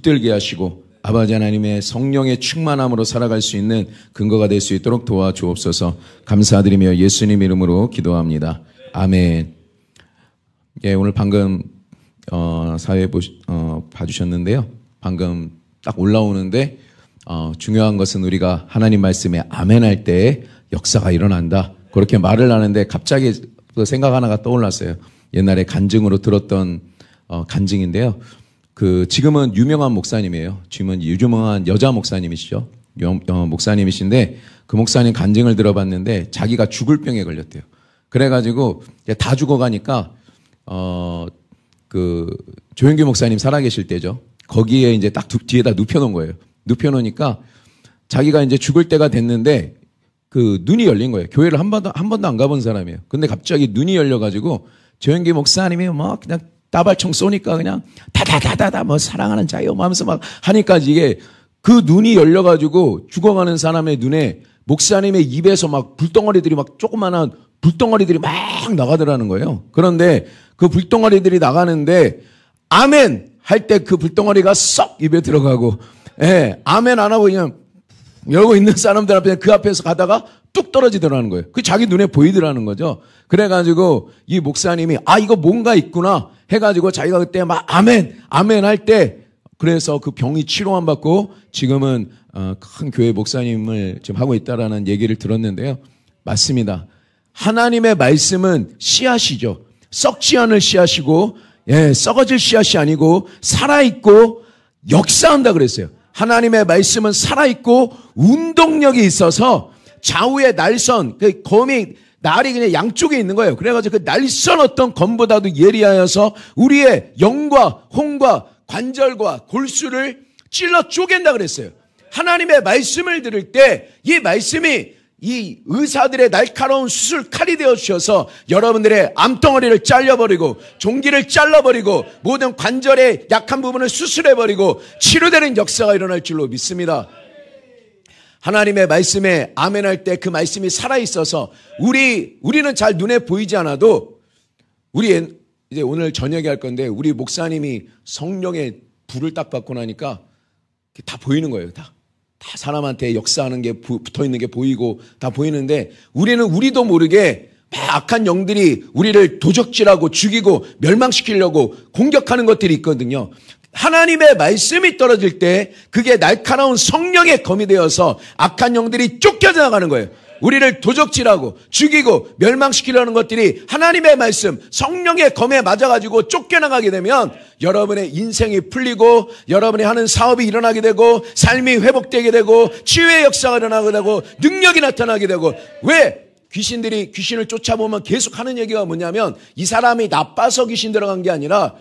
붙들게 하시고 아버지 하나님의 성령의 충만함으로 살아갈 수 있는 근거가 될 수 있도록 도와주옵소서. 감사드리며 예수님 이름으로 기도합니다. 아멘. 예, 오늘 방금 사회 봐주셨는데요. 방금 딱 올라오는데 중요한 것은 우리가 하나님 말씀에 아멘할 때 역사가 일어난다. 그렇게 말을 하는데 갑자기 생각 하나가 떠올랐어요. 옛날에 간증으로 들었던 간증인데요. 지금은 유명한 목사님이에요. 지금은 유명한 여자 목사님이시죠. 목사님이신데 그 목사님 간증을 들어봤는데 자기가 죽을 병에 걸렸대요. 그래가지고 다 죽어가니까 조영규 목사님 살아계실 때죠. 거기에 이제 딱 뒤에다 눕혀놓은 거예요. 눕혀놓으니까 자기가 이제 죽을 때가 됐는데 눈이 열린 거예요. 교회를 한 번도 안 가본 사람이에요. 근데 갑자기 눈이 열려가지고 조영규 목사님이 막 그냥 따발총 쏘니까 그냥 다다다다다 사랑하는 자요 하면서 막 하니까 이게 그 눈이 열려가지고 죽어가는 사람의 눈에 목사님의 입에서 막 불덩어리들이 막 조그마한 불덩어리들이 막 나가더라는 거예요. 그런데 그 불덩어리들이 나가는데 아멘 할 때 그 불덩어리가 썩 입에 들어가고, 예, 아멘 안 하고 그냥 열고 있는 사람들 앞에 그 앞에서 가다가 뚝 떨어지더라는 거예요. 그 자기 눈에 보이더라는 거죠. 그래가지고 이 목사님이 이거 뭔가 있구나 해가지고 자기가 그때 막 아멘 할 때 그래서 그 병이 치료만 받고 지금은 큰 교회 목사님을 지금 하고 있다라는 얘기를 들었는데요. 맞습니다. 하나님의 말씀은 씨앗이죠. 썩지 않을 씨앗이고, 예, 썩어질 씨앗이 아니고 살아있고 역사한다 그랬어요. 하나님의 말씀은 살아있고 운동력이 있어서 좌우의 날선, 검이 날이 그냥 양쪽에 있는 거예요. 그래가지고 그 날선 어떤 검보다도 예리하여서 우리의 영과 혼과 관절과 골수를 찔러 쪼갠다 그랬어요. 하나님의 말씀을 들을 때 이 말씀이 이 의사들의 날카로운 수술 칼이 되어 주셔서 여러분들의 암덩어리를 잘려버리고 종기를 잘라버리고 모든 관절의 약한 부분을 수술해버리고 치료되는 역사가 일어날 줄로 믿습니다. 하나님의 말씀에 아멘할 때 그 말씀이 살아있어서 우리는 잘 눈에 보이지 않아도 이제 오늘 저녁에 할 건데 우리 목사님이 성령의 불을 딱 받고 나니까 다 보이는 거예요. 다 사람한테 역사하는 게 붙어 있는 게 보이고 다 보이는데 우리도 모르게 막 악한 영들이 우리를 도적질하고 죽이고 멸망시키려고 공격하는 것들이 있거든요. 하나님의 말씀이 떨어질 때 그게 날카로운 성령의 검이 되어서 악한 영들이 쫓겨져 나가는 거예요. 우리를 도적질하고 죽이고 멸망시키려는 것들이 하나님의 말씀, 성령의 검에 맞아가지고 쫓겨나가게 되면 여러분의 인생이 풀리고 여러분이 하는 사업이 일어나게 되고 삶이 회복되게 되고 치유의 역사가 일어나게 되고 능력이 나타나게 되고 왜? 귀신을 쫓아보면 계속 하는 얘기가 뭐냐면 이 사람이 나빠서 귀신 들어간 게 아니라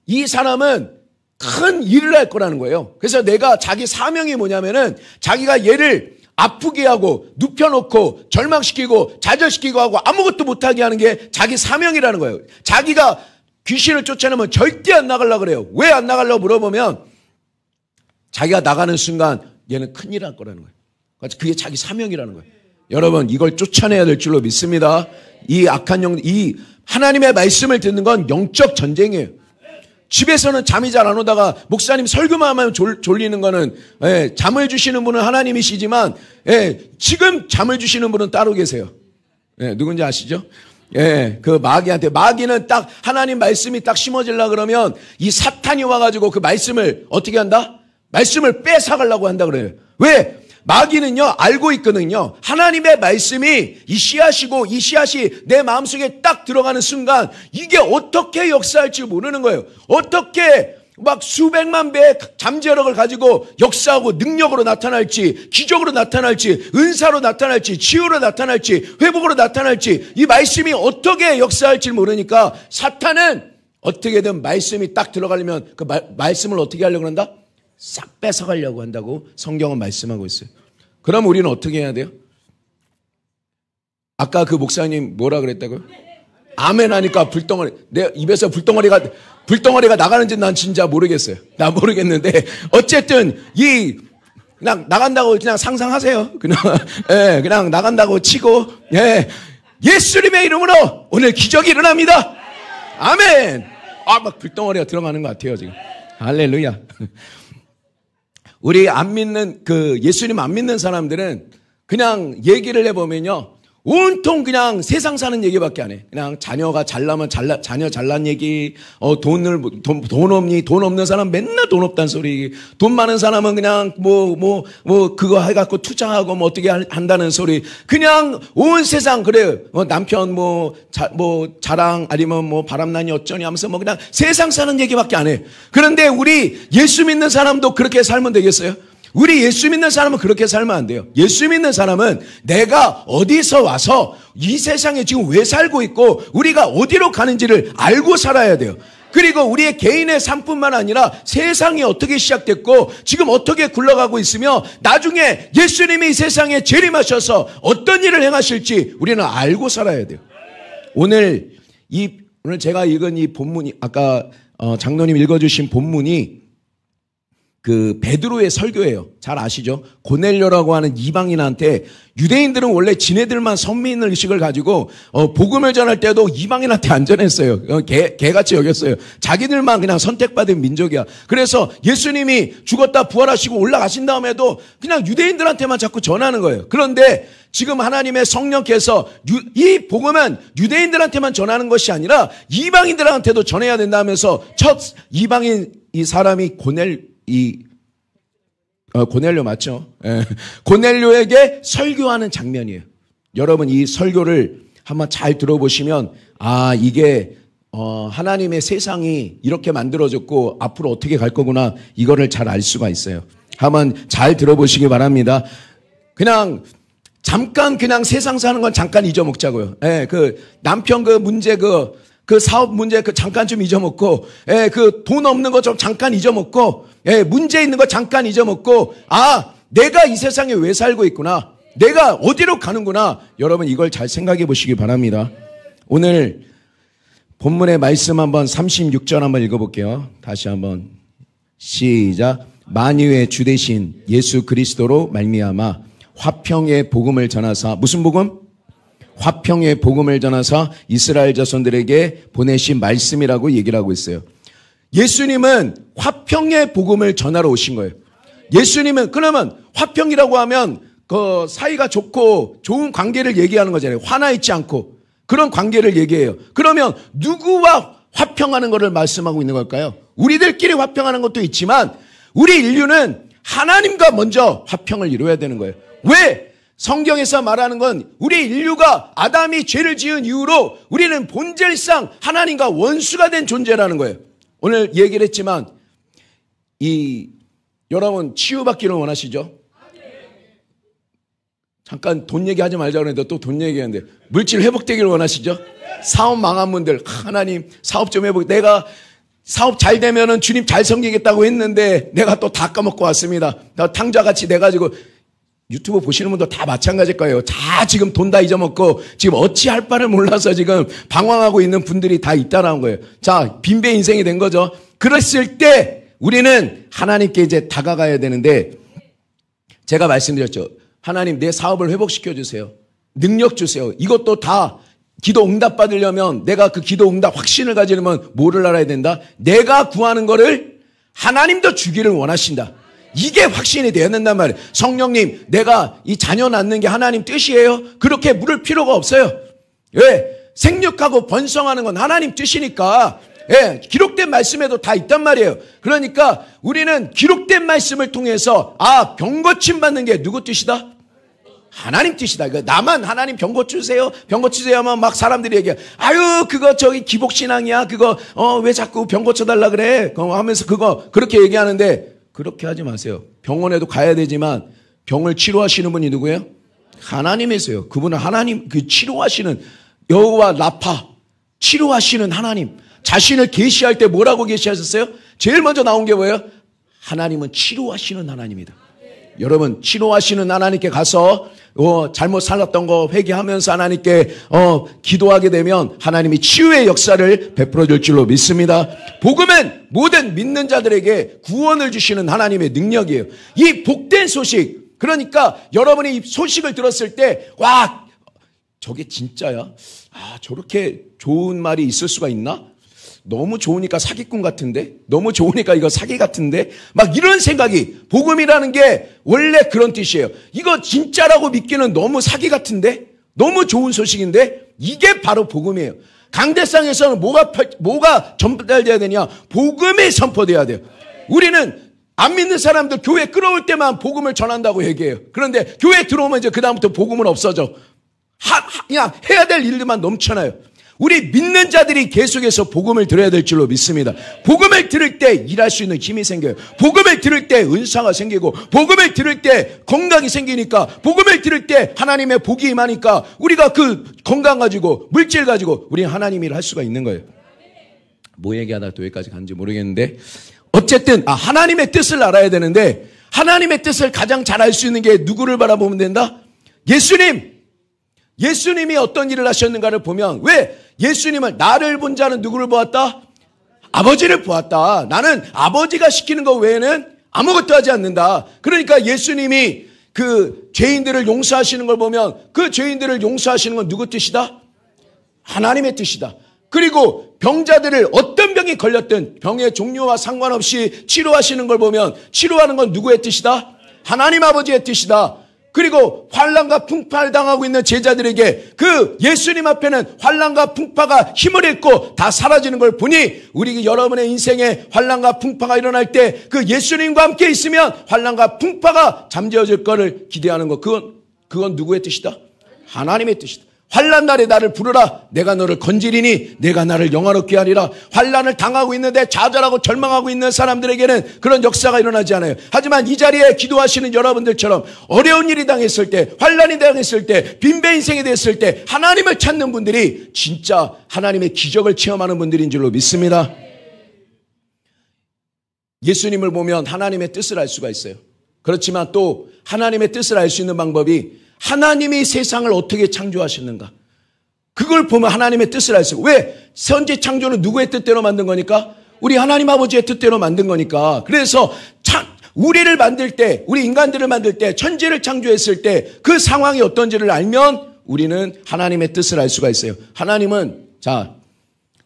이 사람은 큰 일을 할 거라는 거예요. 그래서 자기 사명이 뭐냐면은 자기가 얘를 아프게 하고 눕혀놓고 절망시키고 좌절시키고 하고 아무것도 못하게 하는 게 자기 사명이라는 거예요. 자기가 귀신을 쫓아내면 절대 안 나가려고 그래요. 왜 안 나가려고 물어보면 자기가 나가는 순간 얘는 큰일 할 거라는 거예요. 그게 자기 사명이라는 거예요. 여러분 이걸 쫓아내야 될 줄로 믿습니다. 이 악한 이 하나님의 말씀을 듣는 건 영적 전쟁이에요. 집에서는 잠이 잘 안 오다가 목사님 설교만 하면 졸리는 거는 잠을 주시는 분은 하나님이시지만 지금 잠을 주시는 분은 따로 계세요. 누군지 아시죠? 그 마귀는 딱 하나님 말씀이 딱 심어지려고 그러면 이 사탄이 와가지고 그 말씀을 어떻게 한다? 말씀을 뺏어가려고 한다 그래요. 왜? 마귀는요 알고 있거든요. 하나님의 말씀이 이 씨앗이고 이 씨앗이 내 마음속에 딱 들어가는 순간 이게 어떻게 역사할지 모르는 거예요. 어떻게 막 수백만 배의 잠재력을 가지고 역사하고 능력으로 나타날지, 기적으로 나타날지, 은사로 나타날지, 치유로 나타날지, 회복으로 나타날지 이 말씀이 어떻게 역사할지 모르니까 사탄은 어떻게든 말씀이 딱 들어가려면 그 말씀을 어떻게 하려고 한다? 싹 뺏어가려고 한다고 성경은 말씀하고 있어요. 그럼 우리는 어떻게 해야 돼요? 아까 그 목사님 뭐라 그랬다고요? 아멘 하니까 내 입에서 불덩어리가 나가는지 난 진짜 모르겠어요. 난 모르겠는데 어쨌든 그냥 나간다고 그냥 상상하세요. 그냥 나간다고 치고 예수님의 이름으로 오늘 기적이 일어납니다. 아멘. 막 불덩어리가 들어가는 것 같아요 지금. 할렐루야. 우리 안 믿는, 예수님 안 믿는 사람들은 그냥 얘기를 해보면요. 온통 그냥 세상 사는 얘기밖에 안 해. 그냥 자녀가 잘나면 자녀 잘난 얘기, 돈 없니? 돈 없는 사람 맨날 돈 없다는 소리. 돈 많은 사람은 그냥 그거 해갖고 투자하고 어떻게 한다는 소리. 그냥 온 세상 그래요. 남편 자랑 아니면 바람나니 어쩌니 하면서 그냥 세상 사는 얘기밖에 안 해. 그런데 우리 예수 믿는 사람도 그렇게 살면 되겠어요? 우리 예수 믿는 사람은 그렇게 살면 안 돼요. 예수 믿는 사람은 내가 어디서 와서 이 세상에 지금 왜 살고 있고 우리가 어디로 가는지를 알고 살아야 돼요. 그리고 우리의 개인의 삶뿐만 아니라 세상이 어떻게 시작됐고 지금 어떻게 굴러가고 있으며 나중에 예수님이 이 세상에 재림하셔서 어떤 일을 행하실지 우리는 알고 살아야 돼요. 오늘 제가 읽은 이 본문이 아까 장로님 읽어주신 본문이 베드로의 설교예요. 잘 아시죠? 고넬료라고 하는 이방인한테 유대인들은 원래 지네들만 선민 의식을 가지고 복음을 전할 때도 이방인한테 안 전했어요. 개같이 여겼어요. 자기들만 그냥 선택받은 민족이야. 그래서 예수님이 죽었다 부활하시고 올라가신 다음에도 그냥 유대인들한테만 자꾸 전하는 거예요. 그런데 지금 하나님의 성령께서 이 복음은 유대인들한테만 전하는 것이 아니라 이방인들한테도 전해야 된다면서 첫 이방인 이 사람이 고넬료 맞죠? 예. 고넬료에게 설교하는 장면이에요. 여러분 이 설교를 한번 잘 들어보시면 이게 하나님의 세상이 이렇게 만들어졌고 앞으로 어떻게 갈 거구나 이거를 잘 알 수가 있어요. 한번 잘 들어보시기 바랍니다. 그냥 잠깐 그냥 세상 사는 건 잠깐 잊어먹자고요. 예, 남편 문제 사업 문제 잠깐 좀 잊어먹고, 돈 없는 거 좀 잠깐 잊어먹고, 문제 있는 거 잠깐 잊어먹고, 내가 이 세상에 왜 살고 있구나. 내가 어디로 가는구나. 여러분 이걸 잘 생각해 보시기 바랍니다. 오늘 본문의 말씀 한번 36절 한번 읽어볼게요. 다시 한번 시작. 만유의 주 되신 예수 그리스도로 말미암아 화평의 복음을 전하사 무슨 복음? 화평의 복음을 전하사 이스라엘 자손들에게 보내신 말씀이라고 얘기를 하고 있어요. 예수님은 화평의 복음을 전하러 오신 거예요. 예수님은 그러면 화평이라고 하면 사이가 좋고 좋은 관계를 얘기하는 거잖아요. 화나 있지 않고 그런 관계를 얘기해요. 그러면 누구와 화평하는 것을 말씀하고 있는 걸까요? 우리들끼리 화평하는 것도 있지만 우리 인류는 하나님과 먼저 화평을 이루어야 되는 거예요. 왜? 성경에서 말하는 건 우리 인류가 아담이 죄를 지은 이후로 우리는 본질상 하나님과 원수가 된 존재라는 거예요. 오늘 얘기를 했지만 여러분 치유받기를 원하시죠? 잠깐 돈 얘기하지 말자고 했는데 또 돈 얘기하는데 물질 회복되기를 원하시죠? 사업 망한 분들 하나님 사업 좀 회복. 내가 사업 잘 되면은 주님 잘 섬기겠다고 했는데 내가 또 다 까먹고 왔습니다. 탕자같이 돼가지고 유튜브 보시는 분도 다 마찬가지일 거예요. 다 지금 돈 다 잊어먹고 지금 어찌할 바를 몰라서 지금 방황하고 있는 분들이 다 있다라는 거예요. 자, 빈배 인생이 된 거죠. 그랬을 때 우리는 하나님께 이제 다가가야 되는데 제가 말씀드렸죠. 하나님 내 사업을 회복시켜 주세요. 능력 주세요. 이것도 다 기도 응답 받으려면 내가 그 기도 응답 확신을 가지려면 뭐를 알아야 된다? 내가 구하는 거를 하나님도 주기를 원하신다. 이게 확신이 돼야 된단 말이에요. 성령님, 내가 이 자녀 낳는 게 하나님 뜻이에요? 그렇게 물을 필요가 없어요. 왜? 생육하고 번성하는 건 하나님 뜻이니까. 기록된 말씀에도 다 있단 말이에요. 그러니까 우리는 기록된 말씀을 통해서 병 고침 받는 게 누구 뜻이다? 하나님 뜻이다. 나만 하나님 병 고치세요. 병 고치세요 하면 막 사람들이 얘기해. 그거 기복신앙이야. 그거 왜 자꾸 병 고쳐달라 그래? 하면서 그렇게 얘기하는데 그렇게 하지 마세요. 병원에도 가야 되지만 병을 치료하시는 분이 누구예요? 하나님이세요. 그분은 하나님 치료하시는 여호와 라파 치료하시는 하나님. 자신을 계시할 때 뭐라고 계시하셨어요? 제일 먼저 나온 게 뭐예요? 하나님은 치료하시는 하나님이다. 여러분 치료하시는 하나님께 가서 잘못 살았던 거 회개하면서 하나님께 기도하게 되면 하나님이 치유의 역사를 베풀어 줄 줄로 믿습니다. 복음은 모든 믿는 자들에게 구원을 주시는 하나님의 능력이에요. 이 복된 소식, 그러니까 여러분이 이 소식을 들었을 때 저게 진짜야? 저렇게 좋은 말이 있을 수가 있나? 너무 좋으니까 사기꾼 같은데? 너무 좋으니까 이거 사기 같은데? 막 이런 생각이, 복음이라는 게 원래 그런 뜻이에요. 이거 진짜라고 믿기는 너무 사기 같은데? 너무 좋은 소식인데? 이게 바로 복음이에요. 강대상에서는 뭐가 전달돼야 되냐? 복음이 선포돼야 돼요. 우리는 안 믿는 사람들 교회 끌어올 때만 복음을 전한다고 얘기해요. 그런데 교회 들어오면 이제 그다음부터 복음은 없어져. 그냥 해야 될 일들만 넘쳐나요. 우리 믿는 자들이 계속해서 복음을 들어야 될 줄로 믿습니다. 복음을 들을 때 일할 수 있는 힘이 생겨요. 복음을 들을 때 은사가 생기고, 복음을 들을 때 건강이 생기니까, 복음을 들을 때 하나님의 복이 임하니까 우리가 그 건강 가지고 물질 가지고 우리는 하나님 일을 할 수가 있는 거예요. 뭐 얘기하다 또 여기까지 간지 모르겠는데, 어쨌든 하나님의 뜻을 알아야 되는데, 하나님의 뜻을 가장 잘 알 수 있는 게 누구를 바라보면 된다? 예수님이 어떤 일을 하셨는가를 보면, 왜 예수님은 나를 본 자는 누구를 보았다? 아버지를 보았다. 나는 아버지가 시키는 것 외에는 아무것도 하지 않는다. 그러니까 예수님이 그 죄인들을 용서하시는 걸 보면, 그 죄인들을 용서하시는 건 누구 뜻이다? 하나님의 뜻이다. 그리고 병자들을 어떤 병이 걸렸든 병의 종류와 상관없이 치료하시는 걸 보면, 치료하는 건 누구의 뜻이다? 하나님 아버지의 뜻이다. 그리고 환난과 풍파를 당하고 있는 제자들에게 그 예수님 앞에는 환난과 풍파가 힘을 잃고 다 사라지는 걸 보니, 우리 여러분의 인생에 환난과 풍파가 일어날 때 그 예수님과 함께 있으면 환난과 풍파가 잠재워질 거를 기대하는 것, 그건 누구의 뜻이다? 하나님의 뜻이다. 환난 날에 나를 부르라. 내가 너를 건지리니 내가 나를 영화롭게 하리라. 환난을 당하고 있는데 좌절하고 절망하고 있는 사람들에게는 그런 역사가 일어나지 않아요. 하지만 이 자리에 기도하시는 여러분들처럼 어려운 일이 당했을 때, 환난이 당했을 때, 빈배 인생이 됐을 때 하나님을 찾는 분들이 진짜 하나님의 기적을 체험하는 분들인 줄로 믿습니다. 예수님을 보면 하나님의 뜻을 알 수가 있어요. 그렇지만 또 하나님의 뜻을 알 수 있는 방법이, 하나님이 세상을 어떻게 창조하셨는가, 그걸 보면 하나님의 뜻을 알 수 있어요. 왜? 선지 창조는 누구의 뜻대로 만든 거니까? 우리 하나님 아버지의 뜻대로 만든 거니까. 그래서 우리를 만들 때, 우리 인간들을 만들 때, 천지를 창조했을 때 그 상황이 어떤지를 알면 우리는 하나님의 뜻을 알 수가 있어요. 하나님은,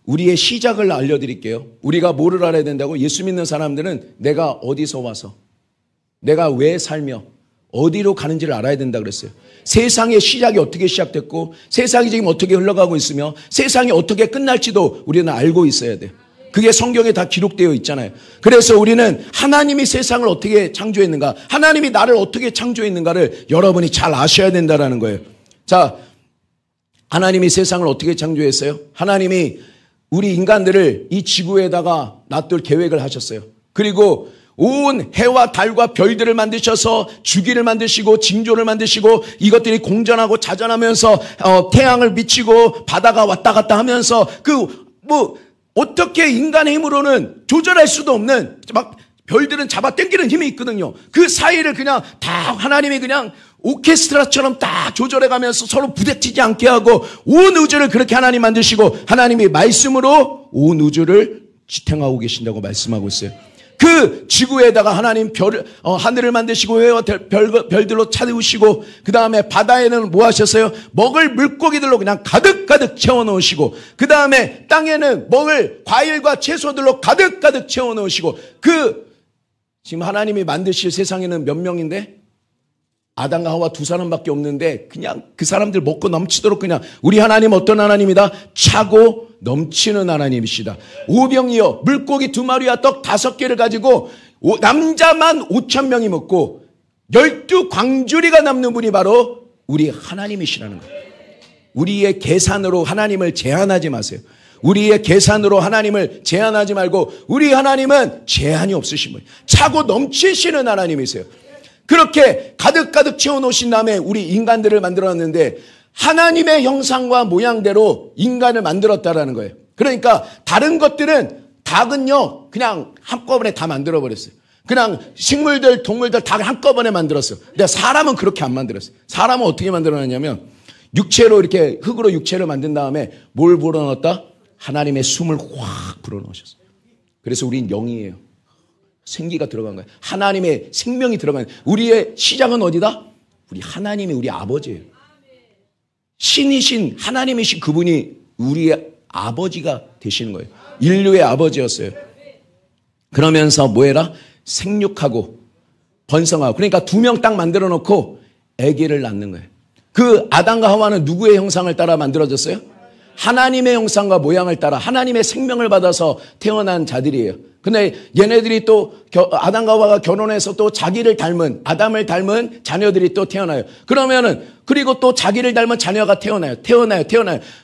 우리의 시작을 알려드릴게요. 우리가 뭐를 알아야 된다고? 예수 믿는 사람들은 내가 어디서 와서, 내가 왜 살며 어디로 가는지를 알아야 된다 그랬어요. 세상의 시작이 어떻게 시작됐고, 세상이 지금 어떻게 흘러가고 있으며, 세상이 어떻게 끝날지도 우리는 알고 있어야 돼요. 그게 성경에 다 기록되어 있잖아요. 그래서 우리는 하나님이 세상을 어떻게 창조했는가, 하나님이 나를 어떻게 창조했는가를 여러분이 잘 아셔야 된다는 거예요. 하나님이 세상을 어떻게 창조했어요? 하나님이 우리 인간들을 이 지구에다가 놔둘 계획을 하셨어요. 그리고 온 해와 달과 별들을 만드셔서 주기를 만드시고 징조를 만드시고, 이것들이 공전하고 자전하면서 태양을 비치고 바다가 왔다 갔다 하면서, 어떻게 인간의 힘으로는 조절할 수도 없는, 막 별들은 잡아 당기는 힘이 있거든요. 그 사이를 그냥 다 하나님이 그냥 오케스트라처럼 다 조절해 가면서 서로 부대찌지 않게 하고, 온 우주를 그렇게 하나님 만드시고, 하나님이 말씀으로 온 우주를 지탱하고 계신다고 말씀하고 있어요. 그 지구에다가 하나님 하늘을 만드시고 해와 별들로 차우시고, 그 다음에 바다에는 뭐 하셨어요? 먹을 물고기들로 그냥 가득가득 채워넣으시고, 그 다음에 땅에는 먹을 과일과 채소들로 가득가득 채워넣으시고, 지금 하나님이 만드실 세상에는 몇 명인데? 아담과 하와 두 사람밖에 없는데 그냥 그 사람들 먹고 넘치도록, 그냥 우리 하나님 어떤 하나님이다? 차고 넘치는 하나님이시다. 오병이여, 물고기 2마리와 떡 5개를 가지고 남자만 5,000명이 먹고 12광주리가 남는 분이 바로 우리 하나님이시라는 거예요. 우리의 계산으로 하나님을 제한하지 마세요. 우리의 계산으로 하나님을 제한하지 말고, 우리 하나님은 제한이 없으신 분이에요. 차고 넘치시는 하나님이세요. 그렇게 가득가득 채워놓으신 다음에 우리 인간들을 만들어놨는데, 하나님의 형상과 모양대로 인간을 만들었다라는 거예요. 그러니까 다른 것들은, 닭은요 그냥 한꺼번에 다 만들어버렸어요. 그냥 식물들, 동물들 다 한꺼번에 만들었어요. 근데 사람은 그렇게 안 만들었어요. 사람은 어떻게 만들어놨냐면, 육체로 이렇게 흙으로 육체를 만든 다음에 뭘 불어넣었다? 하나님의 숨을 확 불어넣으셨어요. 그래서 우린 영이에요. 생기가 들어간 거예요. 하나님의 생명이 들어간 거예요. 우리의 시작은 어디다? 우리 하나님이 우리 아버지예요. 신이신 하나님이신 그분이 우리의 아버지가 되시는 거예요. 인류의 아버지였어요. 그러면서 뭐해라? 생육하고 번성하고. 그러니까 2명 딱 만들어 놓고 아기를 낳는 거예요. 그 아담과 하와는 누구의 형상을 따라 만들어졌어요? 하나님의 형상과 모양을 따라 하나님의 생명을 받아서 태어난 자들이에요. 근데 얘네들이 또 아담과 하와가 결혼해서 또 자기를 닮은 아담을 닮은 자녀들이 또 태어나요. 그러면은 그리고 또 자기를 닮은 자녀가 태어나요.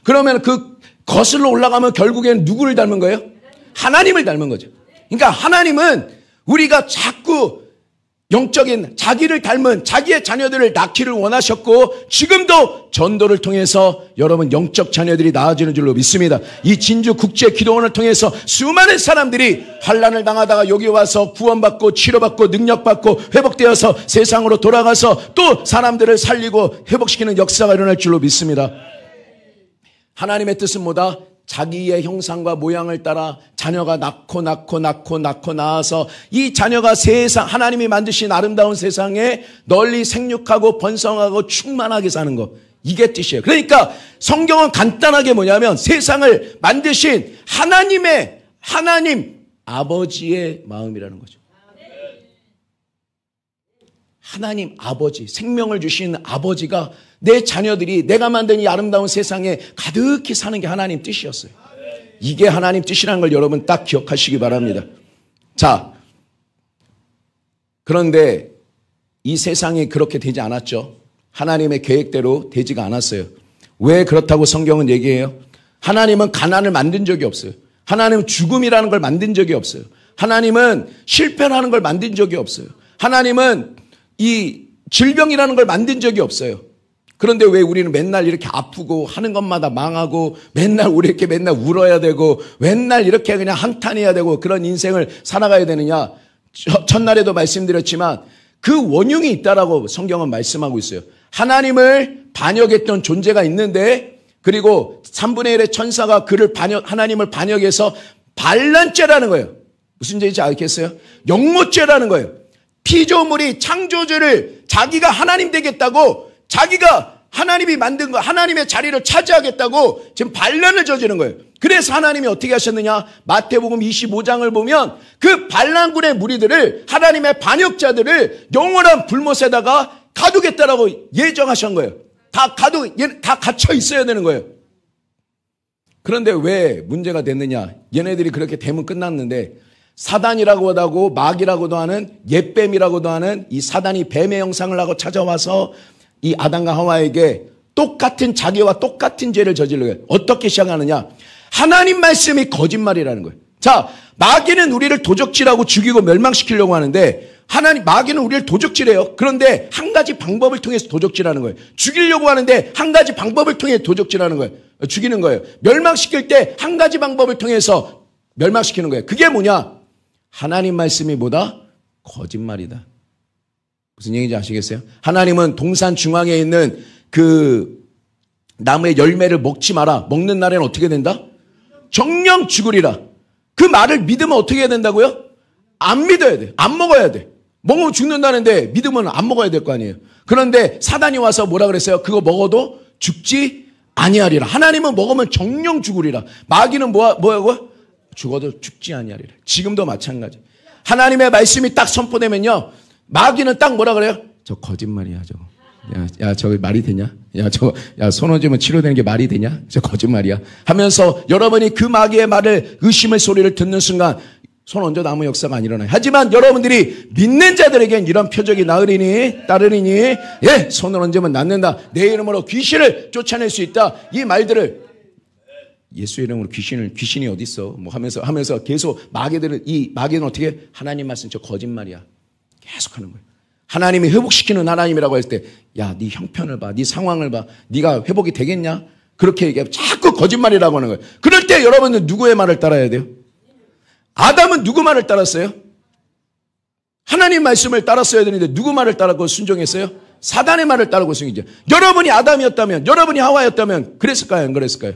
그러면 그 거슬러 올라가면 결국엔 누구를 닮은 거예요? 하나님을 닮은 거죠. 그러니까 하나님은 우리가 자꾸 영적인 자기를 닮은 자기의 자녀들을 낳기를 원하셨고 지금도 전도를 통해서 여러분 영적 자녀들이 낳아지는 줄로 믿습니다. 이 진주 국제 기도원을 통해서 수많은 사람들이 환난을 당하다가 여기 와서 구원받고 치료받고 능력받고 회복되어서 세상으로 돌아가서 또 사람들을 살리고 회복시키는 역사가 일어날 줄로 믿습니다. 하나님의 뜻은 뭐다? 자기의 형상과 모양을 따라 자녀가 낳고 낳아서 이 자녀가 세상 하나님이 만드신 아름다운 세상에 널리 생육하고 번성하고 충만하게 사는 것. 이게 뜻이에요. 그러니까 성경은 간단하게 뭐냐면 세상을 만드신 하나님 아버지의 마음이라는 거죠. 하나님 아버지, 생명을 주신 아버지가 내 자녀들이 내가 만든 이 아름다운 세상에 가득히 사는 게 하나님 뜻이었어요. 이게 하나님 뜻이라는 걸 여러분 딱 기억하시기 바랍니다. 자, 그런데 이 세상이 그렇게 되지 않았죠. 하나님의 계획대로 되지가 않았어요. 왜 그렇다고 성경은 얘기해요? 하나님은 가난을 만든 적이 없어요. 하나님은 죽음이라는 걸 만든 적이 없어요. 하나님은 실패라는 걸 만든 적이 없어요. 하나님은 이 질병이라는 걸 만든 적이 없어요. 그런데 왜 우리는 맨날 이렇게 아프고 하는 것마다 망하고 맨날 우리 이렇게 맨날 울어야 되고 맨날 이렇게 그냥 한탄해야 되고 그런 인생을 살아가야 되느냐? 첫날에도 말씀드렸지만 그 원흉이 있다라고 성경은 말씀하고 있어요. 하나님을 반역했던 존재가 있는데 그리고 3분의 1의 천사가 하나님을 반역해서 반란죄라는 거예요. 무슨 죄인지 알겠어요? 영모죄라는 거예요. 피조물이 창조주를 자기가 하나님 되겠다고 자기가 하나님이 만든 거 하나님의 자리를 차지하겠다고 지금 반란을 저지른 거예요. 그래서 하나님이 어떻게 하셨느냐? 마태복음 25장을 보면 그 반란군의 무리들을 하나님의 반역자들을 영원한 불못에다가 가두겠다라고 예정하신 거예요. 다 갇혀 있어야 되는 거예요. 그런데 왜 문제가 됐느냐? 얘네들이 그렇게 되면 끝났는데 사단이라고도 하고 마귀라고도 하는 옛뱀이라고도 하는 이 사단이 뱀의 형상을 하고 찾아와서 이 아담과 하와에게 똑같은 자기와 똑같은 죄를 저질러요. 어떻게 시작하느냐? 하나님 말씀이 거짓말이라는 거예요. 자, 마귀는 우리를 도적질하고 죽이고 멸망시키려고 하는데 마귀는 우리를 도적질해요. 그런데 한 가지 방법을 통해서 도적질하는 거예요. 죽이려고 하는데 한 가지 방법을 통해 도적질하는 거예요. 죽이는 거예요. 멸망시킬 때 한 가지 방법을 통해서 멸망시키는 거예요. 그게 뭐냐? 하나님 말씀이 뭐다? 거짓말이다. 무슨 얘기인지 아시겠어요? 하나님은 동산 중앙에 있는 그 나무의 열매를 먹지 마라. 먹는 날에는 어떻게 된다? 정령 죽으리라. 그 말을 믿으면 어떻게 해야 된다고요? 안 믿어야 돼. 안 먹어야 돼. 먹으면 죽는다는데 믿으면 안 먹어야 될 거 아니에요. 그런데 사단이 와서 뭐라 그랬어요? 그거 먹어도 죽지 아니하리라. 하나님은 먹으면 정령 죽으리라. 마귀는 뭐하고? 죽어도 죽지 아니하리라. 지금도 마찬가지. 하나님의 말씀이 딱 선포되면요. 마귀는 딱 뭐라 그래요? 저 거짓말이야, 저거. 야, 저거 말이 되냐? 손 얹으면 치료되는 게 말이 되냐? 저 거짓말이야. 하면서 여러분이 그 마귀의 말을 의심의 소리를 듣는 순간 손 얹어도 아무 역사가 안 일어나요. 하지만 여러분들이 믿는 자들에겐 이런 표적이 따르리니, 예, 손을 얹으면 낫는다. 내 이름으로 귀신을 쫓아낼 수 있다. 이 말들을 예수 이름으로 귀신이 어디 있어? 뭐 하면서 계속 마귀는 어떻게 하나님 말씀 저 거짓말이야. 계속 하는 거예요. 하나님이 회복시키는 하나님이라고 할 때, 야, 네 형편을 봐, 네 상황을 봐, 네가 회복이 되겠냐? 그렇게 얘기하면 자꾸 거짓말이라고 하는 거예요. 그럴 때 여러분은 누구의 말을 따라야 돼요? 아담은 누구 말을 따랐어요? 하나님 말씀을 따랐어야 되는데 누구 말을 따라고 순종했어요? 사단의 말을 따르고 순종했죠. 여러분이 아담이었다면, 여러분이 하와였다면 그랬을까요? 안 그랬을까요?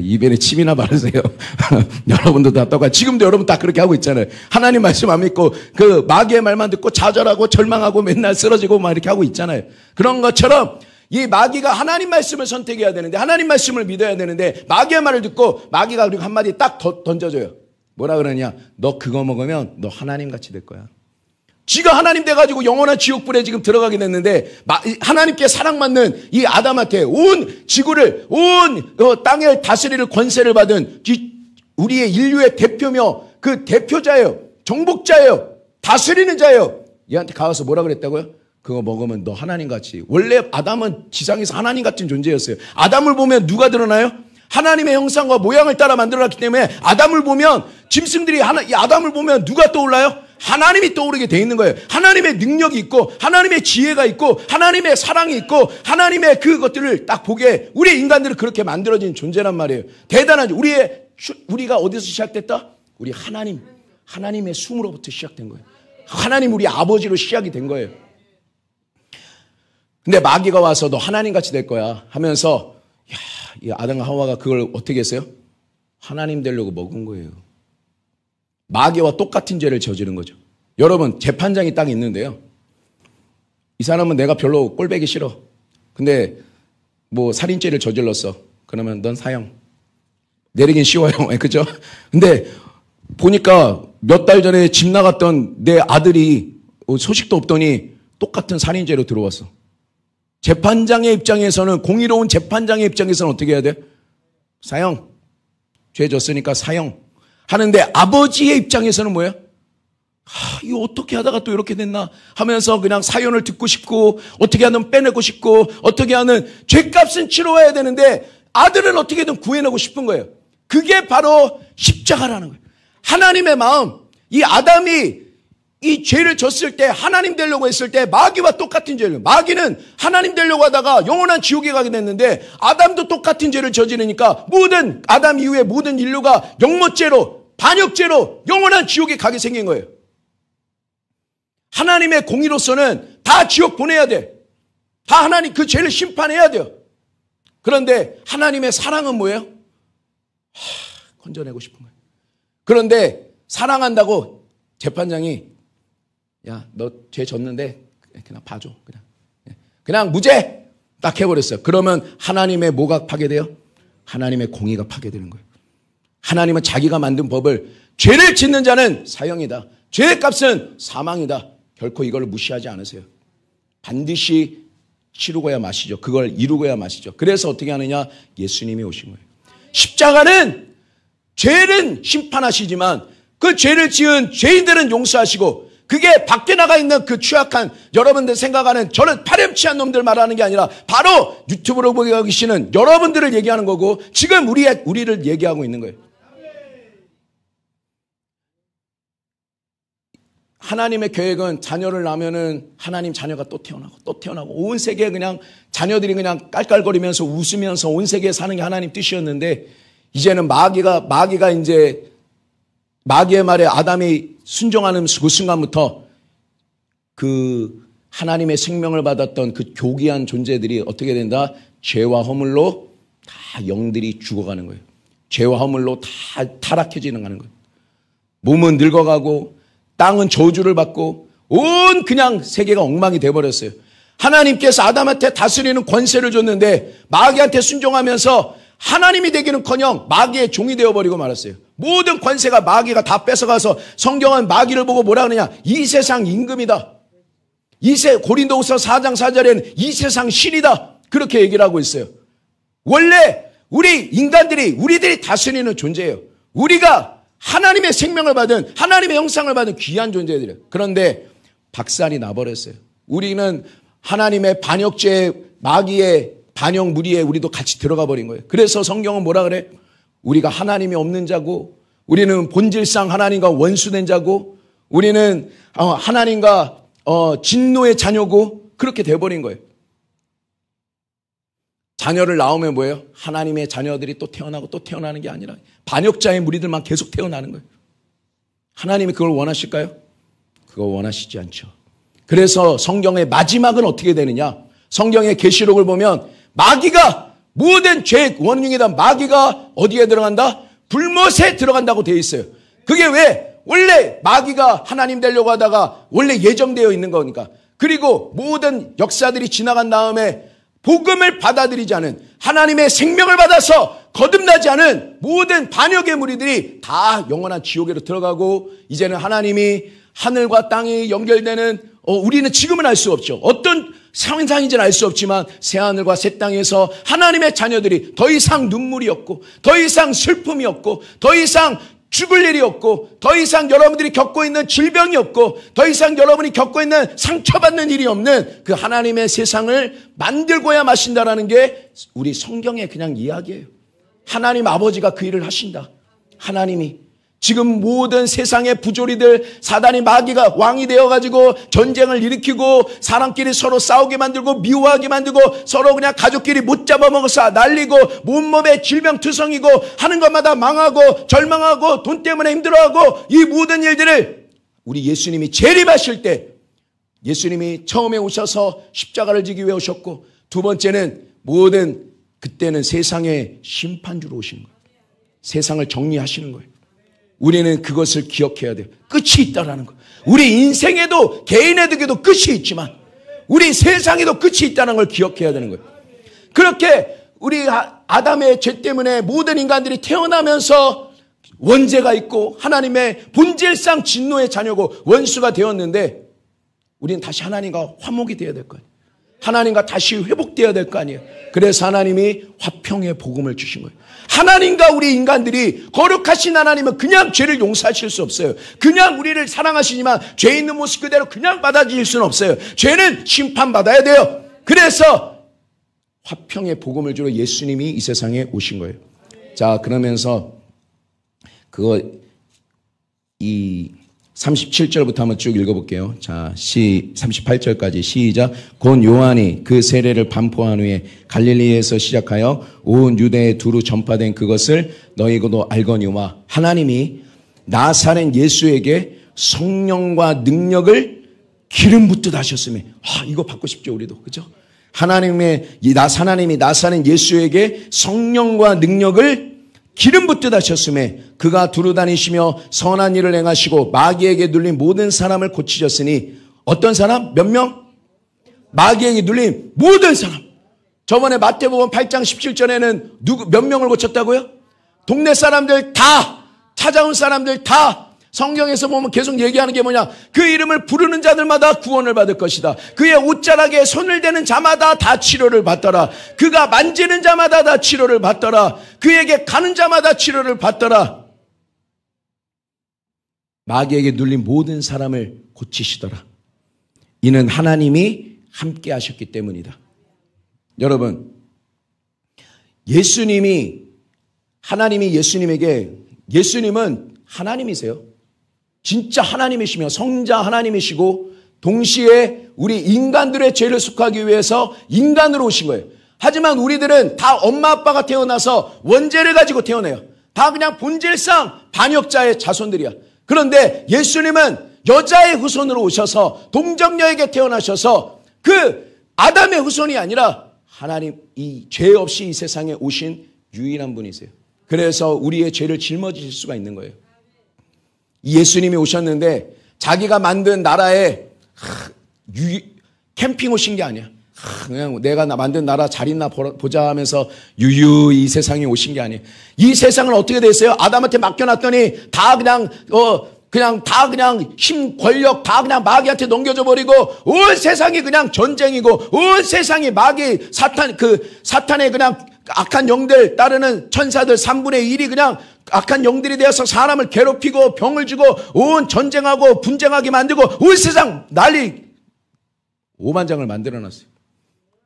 입에 침이나 바르세요. 여러분도 다 똑같이. 지금도 여러분 다 그렇게 하고 있잖아요. 하나님 말씀 안 믿고 그 마귀의 말만 듣고 좌절하고 절망하고 맨날 쓰러지고 막 이렇게 하고 있잖아요. 그런 것처럼 이 마귀가 하나님 말씀을 선택해야 되는데, 하나님 말씀을 믿어야 되는데, 마귀의 말을 듣고 마귀가 그리고 한마디 딱 던져줘요. 뭐라 그러냐? 너 그거 먹으면 너 하나님 같이 될 거야. 지가 하나님 돼가지고 영원한 지옥불에 지금 들어가게 됐는데, 하나님께 사랑받는 이 아담한테 온 지구를, 온 땅을 다스릴 권세를 받은 우리의 인류의 대표며 그 대표자예요. 정복자예요. 다스리는 자예요. 얘한테 가서 뭐라 그랬다고요? 그거 먹으면 너 하나님 같이. 원래 아담은 지상에서 하나님 같은 존재였어요. 아담을 보면 누가 드러나요? 하나님의 형상과 모양을 따라 만들어놨기 때문에 아담을 보면 짐승들이 이 아담을 보면 누가 떠올라요? 하나님이 떠오르게 돼 있는 거예요. 하나님의 능력이 있고 하나님의 지혜가 있고 하나님의 사랑이 있고 하나님의 그것들을 딱 보게 우리 인간들은 그렇게 만들어진 존재란 말이에요. 대단하죠. 우리가 어디서 시작됐다? 우리 하나님의 숨으로부터 시작된 거예요. 하나님 우리 아버지로 시작이 된 거예요. 근데 마귀가 와서 너 하나님같이 될 거야 하면서 이 아담과 하와가 그걸 어떻게 했어요? 하나님 되려고 먹은 거예요. 마귀와 똑같은 죄를 저지른 거죠. 여러분 재판장이 딱 있는데요. 이 사람은 내가 별로 꼴보기 싫어. 근데 뭐 살인죄를 저질렀어. 그러면 넌 사형. 내리긴 쉬워요. 그죠? 근데 보니까 몇 달 전에 집 나갔던 내 아들이 소식도 없더니 똑같은 살인죄로 들어왔어. 재판장의 입장에서는, 공의로운 재판장의 입장에서는 어떻게 해야 돼? 사형. 죄 졌으니까 사형. 하는데 아버지의 입장에서는 뭐예요? 이거 어떻게 하다가 또 이렇게 됐나 하면서 그냥 사연을 듣고 싶고 어떻게 하면 빼내고 싶고 어떻게 하는 죄값은 치러야 되는데 아들은 어떻게든 구해내고 싶은 거예요. 그게 바로 십자가라는 거예요. 하나님의 마음. 이 아담이 이 죄를 졌을 때 하나님 되려고 했을 때 마귀와 똑같은 죄를, 마귀는 하나님 되려고 하다가 영원한 지옥에 가게 됐는데 아담도 똑같은 죄를 저지르니까 모든 아담 이후에 모든 인류가 영모죄로 반역죄로 영원한 지옥에 가게 생긴 거예요. 하나님의 공의로서는 다 지옥 보내야 돼. 다 하나님 그 죄를 심판해야 돼요. 그런데 하나님의 사랑은 뭐예요? 건져내고 싶은 거예요. 그런데 사랑한다고 재판장이 야, 너 죄 졌는데 그냥 봐줘. 그냥 무죄 딱 해버렸어요. 그러면 하나님의 뭐가 파괴돼요? 하나님의 공의가 파괴되는 거예요. 하나님은 자기가 만든 법을 죄를 짓는 자는 사형이다. 죄의 값은 사망이다. 결코 이걸 무시하지 않으세요. 반드시 치르고야 마시죠. 그걸 이루고야 마시죠. 그래서 어떻게 하느냐? 예수님이 오신 거예요. 십자가는 죄는 심판하시지만 그 죄를 지은 죄인들은 용서하시고 그게 밖에 나가 있는 그 취약한 여러분들 생각하는 저는 파렴치한 놈들 말하는 게 아니라 바로 유튜브로 보고 계시는 여러분들을 얘기하는 거고 지금 우리를 얘기하고 있는 거예요. 하나님의 계획은 자녀를 낳으면은 하나님 자녀가 또 태어나고 온 세계에 그냥 자녀들이 그냥 깔깔거리면서 웃으면서 온 세계에 사는 게 하나님 뜻이었는데 이제는 마귀가 이제 마귀의 말에 아담이 순종하는 그 순간부터 그 하나님의 생명을 받았던 그 교귀한 존재들이 어떻게 된다? 죄와 허물로 다 영들이 죽어가는 거예요. 죄와 허물로 다 타락해지는 거예요. 몸은 늙어가고 땅은 저주를 받고 온 그냥 세계가 엉망이 돼버렸어요. 하나님께서 아담한테 다스리는 권세를 줬는데 마귀한테 순종하면서 하나님이 되기는커녕 마귀의 종이 되어버리고 말았어요. 모든 권세가 마귀가 다 뺏어가서 성경은 마귀를 보고 뭐라 그러냐? 이 세상 임금이다. 고린도후서 4장 4절에는 이 세상 신이다. 그렇게 얘기를 하고 있어요. 원래 우리들이 다스리는 존재예요. 우리가 하나님의 생명을 받은 하나님의 형상을 받은 귀한 존재들이에요. 그런데 박살이 나버렸어요. 우리는 하나님의 반역죄 마귀의 반역 무리에 우리도 같이 들어가 버린 거예요. 그래서 성경은 뭐라 그래? 우리가 하나님이 없는 자고 우리는 본질상 하나님과 원수된 자고 우리는 하나님과 진노의 자녀고 그렇게 돼버린 거예요. 자녀를 낳으면 뭐예요? 하나님의 자녀들이 또 태어나고 또 태어나는 게 아니라 반역자의 무리들만 계속 태어나는 거예요. 하나님이 그걸 원하실까요? 그거 원하시지 않죠. 그래서 성경의 마지막은 어떻게 되느냐? 성경의 계시록을 보면 마귀가 모든 죄의 원흉이다. 마귀가 어디에 들어간다? 불못에 들어간다고 되어 있어요. 그게 왜? 원래 마귀가 하나님 되려고 하다가 원래 예정되어 있는 거니까. 그리고 모든 역사들이 지나간 다음에 복음을 받아들이지 않은, 하나님의 생명을 받아서 거듭나지 않은 모든 반역의 무리들이 다 영원한 지옥으로 들어가고, 이제는 하나님이 하늘과 땅이 연결되는, 우리는 지금은 알 수 없죠. 어떤 상상인지는 알 수 없지만 새하늘과 새 땅에서 하나님의 자녀들이 더 이상 눈물이 없고, 더 이상 슬픔이 없고, 더 이상 죽을 일이 없고, 더 이상 여러분들이 겪고 있는 질병이 없고, 더 이상 여러분이 겪고 있는 상처받는 일이 없는 그 하나님의 세상을 만들고야 마신다라는 게 우리 성경의 그냥 이야기예요. 하나님 아버지가 그 일을 하신다. 하나님이 지금 모든 세상의 부조리들, 사단이, 마귀가 왕이 되어가지고 전쟁을 일으키고 사람끼리 서로 싸우게 만들고 미워하게 만들고 서로 그냥 가족끼리 못 잡아먹어서 날리고 몸몸에 질병투성이고 하는 것마다 망하고 절망하고 돈 때문에 힘들어하고, 이 모든 일들을 우리 예수님이 재림하실 때, 예수님이 처음에 오셔서 십자가를 지기 위해 오셨고, 두 번째는 그때는 세상의 심판주로 오시는 거예요. 세상을 정리하시는 거예요. 우리는 그것을 기억해야 돼요. 끝이 있다라는 거. 우리 인생에도, 개인에게도 끝이 있지만 우리 세상에도 끝이 있다는 걸 기억해야 되는 거예요. 그렇게 우리 아담의 죄 때문에 모든 인간들이 태어나면서 원죄가 있고 하나님의 본질상 진노의 자녀고 원수가 되었는데, 우리는 다시 하나님과 화목이 되어야 될 거 아니에요. 하나님과 다시 회복되어야 될 거 아니에요. 그래서 하나님이 화평의 복음을 주신 거예요. 하나님과 우리 인간들이, 거룩하신 하나님은 그냥 죄를 용서하실 수 없어요. 그냥 우리를 사랑하시지만 죄 있는 모습 그대로 그냥 받아들일 수는 없어요. 죄는 심판받아야 돼요. 그래서 화평의 복음을 주러 예수님이 이 세상에 오신 거예요. 자, 그러면서 이 37절부터 한번 쭉 읽어볼게요. 자, 38절까지 시작. 곧 요한이 그 세례를 반포한 후에 갈릴리에서 시작하여 온 유대에 두루 전파된 그것을 너희도 알거니와, 하나님이 나사렛 예수에게 성령과 능력을 기름 붓듯 하셨으며, 이거 받고 싶죠, 우리도. 그죠? 하나님이 나사렛 예수에게 성령과 능력을 기름 붓듯 하셨음에 그가 두루 다니시며 선한 일을 행하시고 마귀에게 눌린 모든 사람을 고치셨으니, 어떤 사람? 몇 명? 마귀에게 눌린 모든 사람. 저번에 마태복음 8장 17절에는 몇 명을 고쳤다고요? 동네 사람들 다, 찾아온 사람들 다. 성경에서 보면 계속 얘기하는 게 뭐냐? 그 이름을 부르는 자들마다 구원을 받을 것이다. 그의 옷자락에 손을 대는 자마다 다 치료를 받더라. 그가 만지는 자마다 다 치료를 받더라. 그에게 가는 자마다 치료를 받더라. 마귀에게 눌린 모든 사람을 고치시더라. 이는 하나님이 함께 하셨기 때문이다. 여러분, 하나님이 예수님은 하나님이세요. 진짜 하나님이시며 성자 하나님이시고, 동시에 우리 인간들의 죄를 속하기 위해서 인간으로 오신 거예요. 하지만 우리들은 다 엄마 아빠가 태어나서 원죄를 가지고 태어나요. 다 그냥 본질상 반역자의 자손들이야. 그런데 예수님은 여자의 후손으로 오셔서 동정녀에게 태어나셔서 그 아담의 후손이 아니라 하나님, 이 죄 없이 이 세상에 오신 유일한 분이세요. 그래서 우리의 죄를 짊어지실 수가 있는 거예요. 예수님이 오셨는데 자기가 만든 나라에 캠핑 오신 게 아니야. 그냥 내가 만든 나라 잘 있나 보자 하면서 유유히 이 세상에 오신 게 아니에요. 이 세상은 어떻게 됐어요? 아담한테 맡겨놨더니 다 그냥 힘, 권력 다 그냥 마귀한테 넘겨줘 버리고, 온 세상이 그냥 전쟁이고, 온 세상이 마귀, 사탄의 그냥 악한 영들 따르는 천사들 3분의 1이 그냥 악한 영들이 되어서 사람을 괴롭히고 병을 주고 온 전쟁하고 분쟁하게 만들고 온 세상 난리 오만장을 만들어놨어요.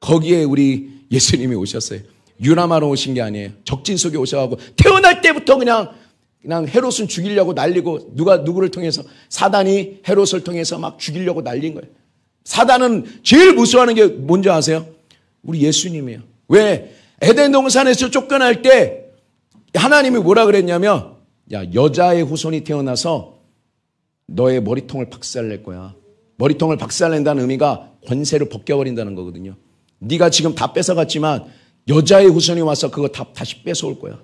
거기에 우리 예수님이 오셨어요. 유람하러 오신 게 아니에요. 적진 속에 오셔가지고 태어날 때부터 그냥 헤롯은 죽이려고 날리고, 누구를 통해서? 사단이 헤롯을 통해서 막 죽이려고 날린 거예요. 사단은 제일 무서워하는 게 뭔지 아세요? 우리 예수님이에요. 왜? 에덴 동산에서 쫓겨날 때 하나님이 뭐라 그랬냐면, 야, 여자의 후손이 태어나서 너의 머리통을 박살낼 거야. 머리통을 박살낸다는 의미가 권세를 벗겨버린다는 거거든요. 네가 지금 다 뺏어갔지만 여자의 후손이 와서 그거 다 다시 뺏어올 거야.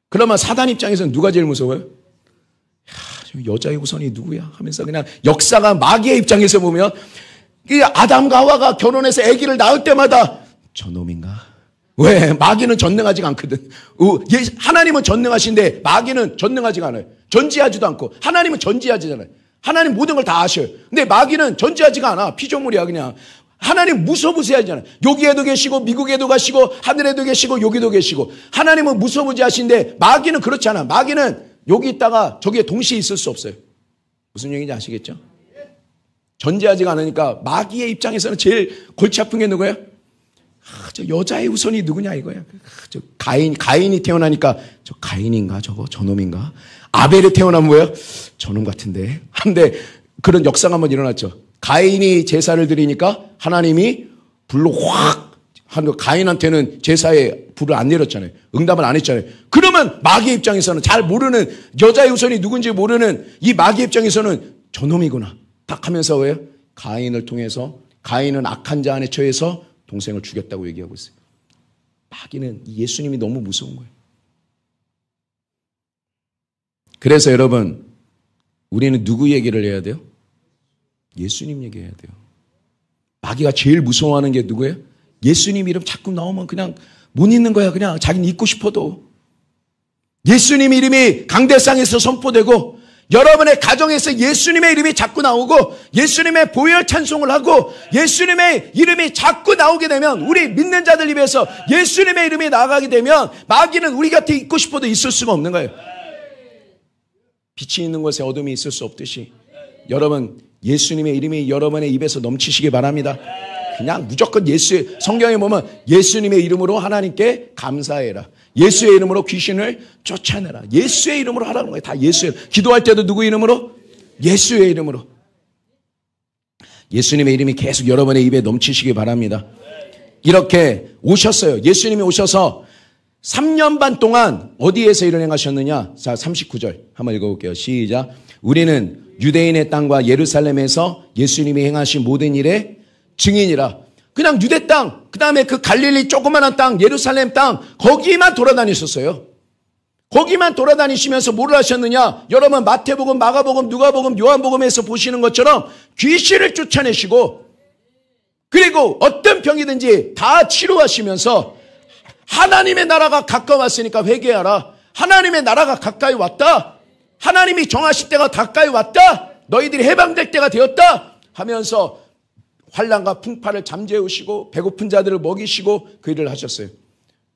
그러면 사단 입장에서는 누가 제일 무서워요? 야, 여자의 후손이 누구야? 하면서 그냥 역사가 마귀의 입장에서 보면, 아담과 하와가 결혼해서 아기를 낳을 때마다 저놈인가? 왜? 마귀는 전능하지가 않거든. 하나님은 전능하신데 마귀는 전능하지가 않아요. 전지하지도 않고. 하나님은 전지하지잖아요. 하나님 모든 걸 다 아셔요. 근데 마귀는 전지하지가 않아. 피조물이야 그냥. 하나님 무소부지하잖아요. 여기에도 계시고 미국에도 가시고 하늘에도 계시고 여기도 계시고. 하나님은 무소부지하신데 마귀는 그렇지 않아. 마귀는 여기 있다가 저기에 동시에 있을 수 없어요. 무슨 얘기인지 아시겠죠? 전지하지가 않으니까 마귀의 입장에서는 제일 골치 아픈 게 누구예요? 저 여자의 후손이 누구냐 이거야. 저 가인이 태어나니까 저 가인인가 저거 저놈인가. 아벨이 태어나면 뭐예요? 저놈 같은데. 한데 그런 역사가 한번 일어났죠. 가인이 제사를 드리니까 하나님이 불로 확 한 가인한테는 제사에 불을 안 내렸잖아요. 응답을 안 했잖아요. 그러면 마귀 입장에서는 잘 모르는 여자의 후손이 누군지 모르는 이 마귀 입장에서는 저놈이구나. 딱 하면서 왜요? 가인을 통해서 가인은 악한 자 안에 처해서 동생을 죽였다고 얘기하고 있어요. 마귀는 예수님이 너무 무서운 거예요. 그래서 여러분 우리는 누구 얘기를 해야 돼요? 예수님 얘기해야 돼요. 마귀가 제일 무서워하는 게 누구예요? 예수님 이름 자꾸 나오면 그냥 못 잊는 거야. 그냥 자기는 잊고 싶어도. 예수님 이름이 강대상에서 선포되고 여러분의 가정에서 예수님의 이름이 자꾸 나오고 예수님의 보혈 찬송을 하고 예수님의 이름이 자꾸 나오게 되면 우리 믿는 자들 입에서 예수님의 이름이 나가게 되면 마귀는 우리 곁에 있고 싶어도 있을 수가 없는 거예요. 빛이 있는 곳에 어둠이 있을 수 없듯이 여러분 예수님의 이름이 여러분의 입에서 넘치시기 바랍니다. 그냥 무조건 성경에 보면 예수님의 이름으로 하나님께 감사해라. 예수의 이름으로 귀신을 쫓아내라. 예수의 이름으로 하라는 거예요. 다 예수의 이름. 기도할 때도 누구 이름으로? 예수의 이름으로. 예수님의 이름이 계속 여러분의 입에 넘치시기 바랍니다. 이렇게 오셨어요. 예수님이 오셔서 3년 반 동안 어디에서 일을 행하셨느냐? 자, 39절 한번 읽어볼게요. 시작. 우리는 유대인의 땅과 예루살렘에서 예수님이 행하신 모든 일의 증인이라. 그냥 유대 땅, 그 다음에 그 갈릴리 조그만한 땅, 예루살렘 땅, 거기만 돌아다니셨어요. 거기만 돌아다니시면서 뭘 하셨느냐? 여러분 마태복음, 마가복음, 누가복음, 요한복음에서 보시는 것처럼 귀신을 쫓아내시고 그리고 어떤 병이든지 다 치료하시면서 하나님의 나라가 가까웠으니까 회개하라. 하나님의 나라가 가까이 왔다. 하나님이 정하실 때가 가까이 왔다. 너희들이 해방될 때가 되었다 하면서 환난과 풍파를 잠재우시고 배고픈 자들을 먹이시고 그 일을 하셨어요.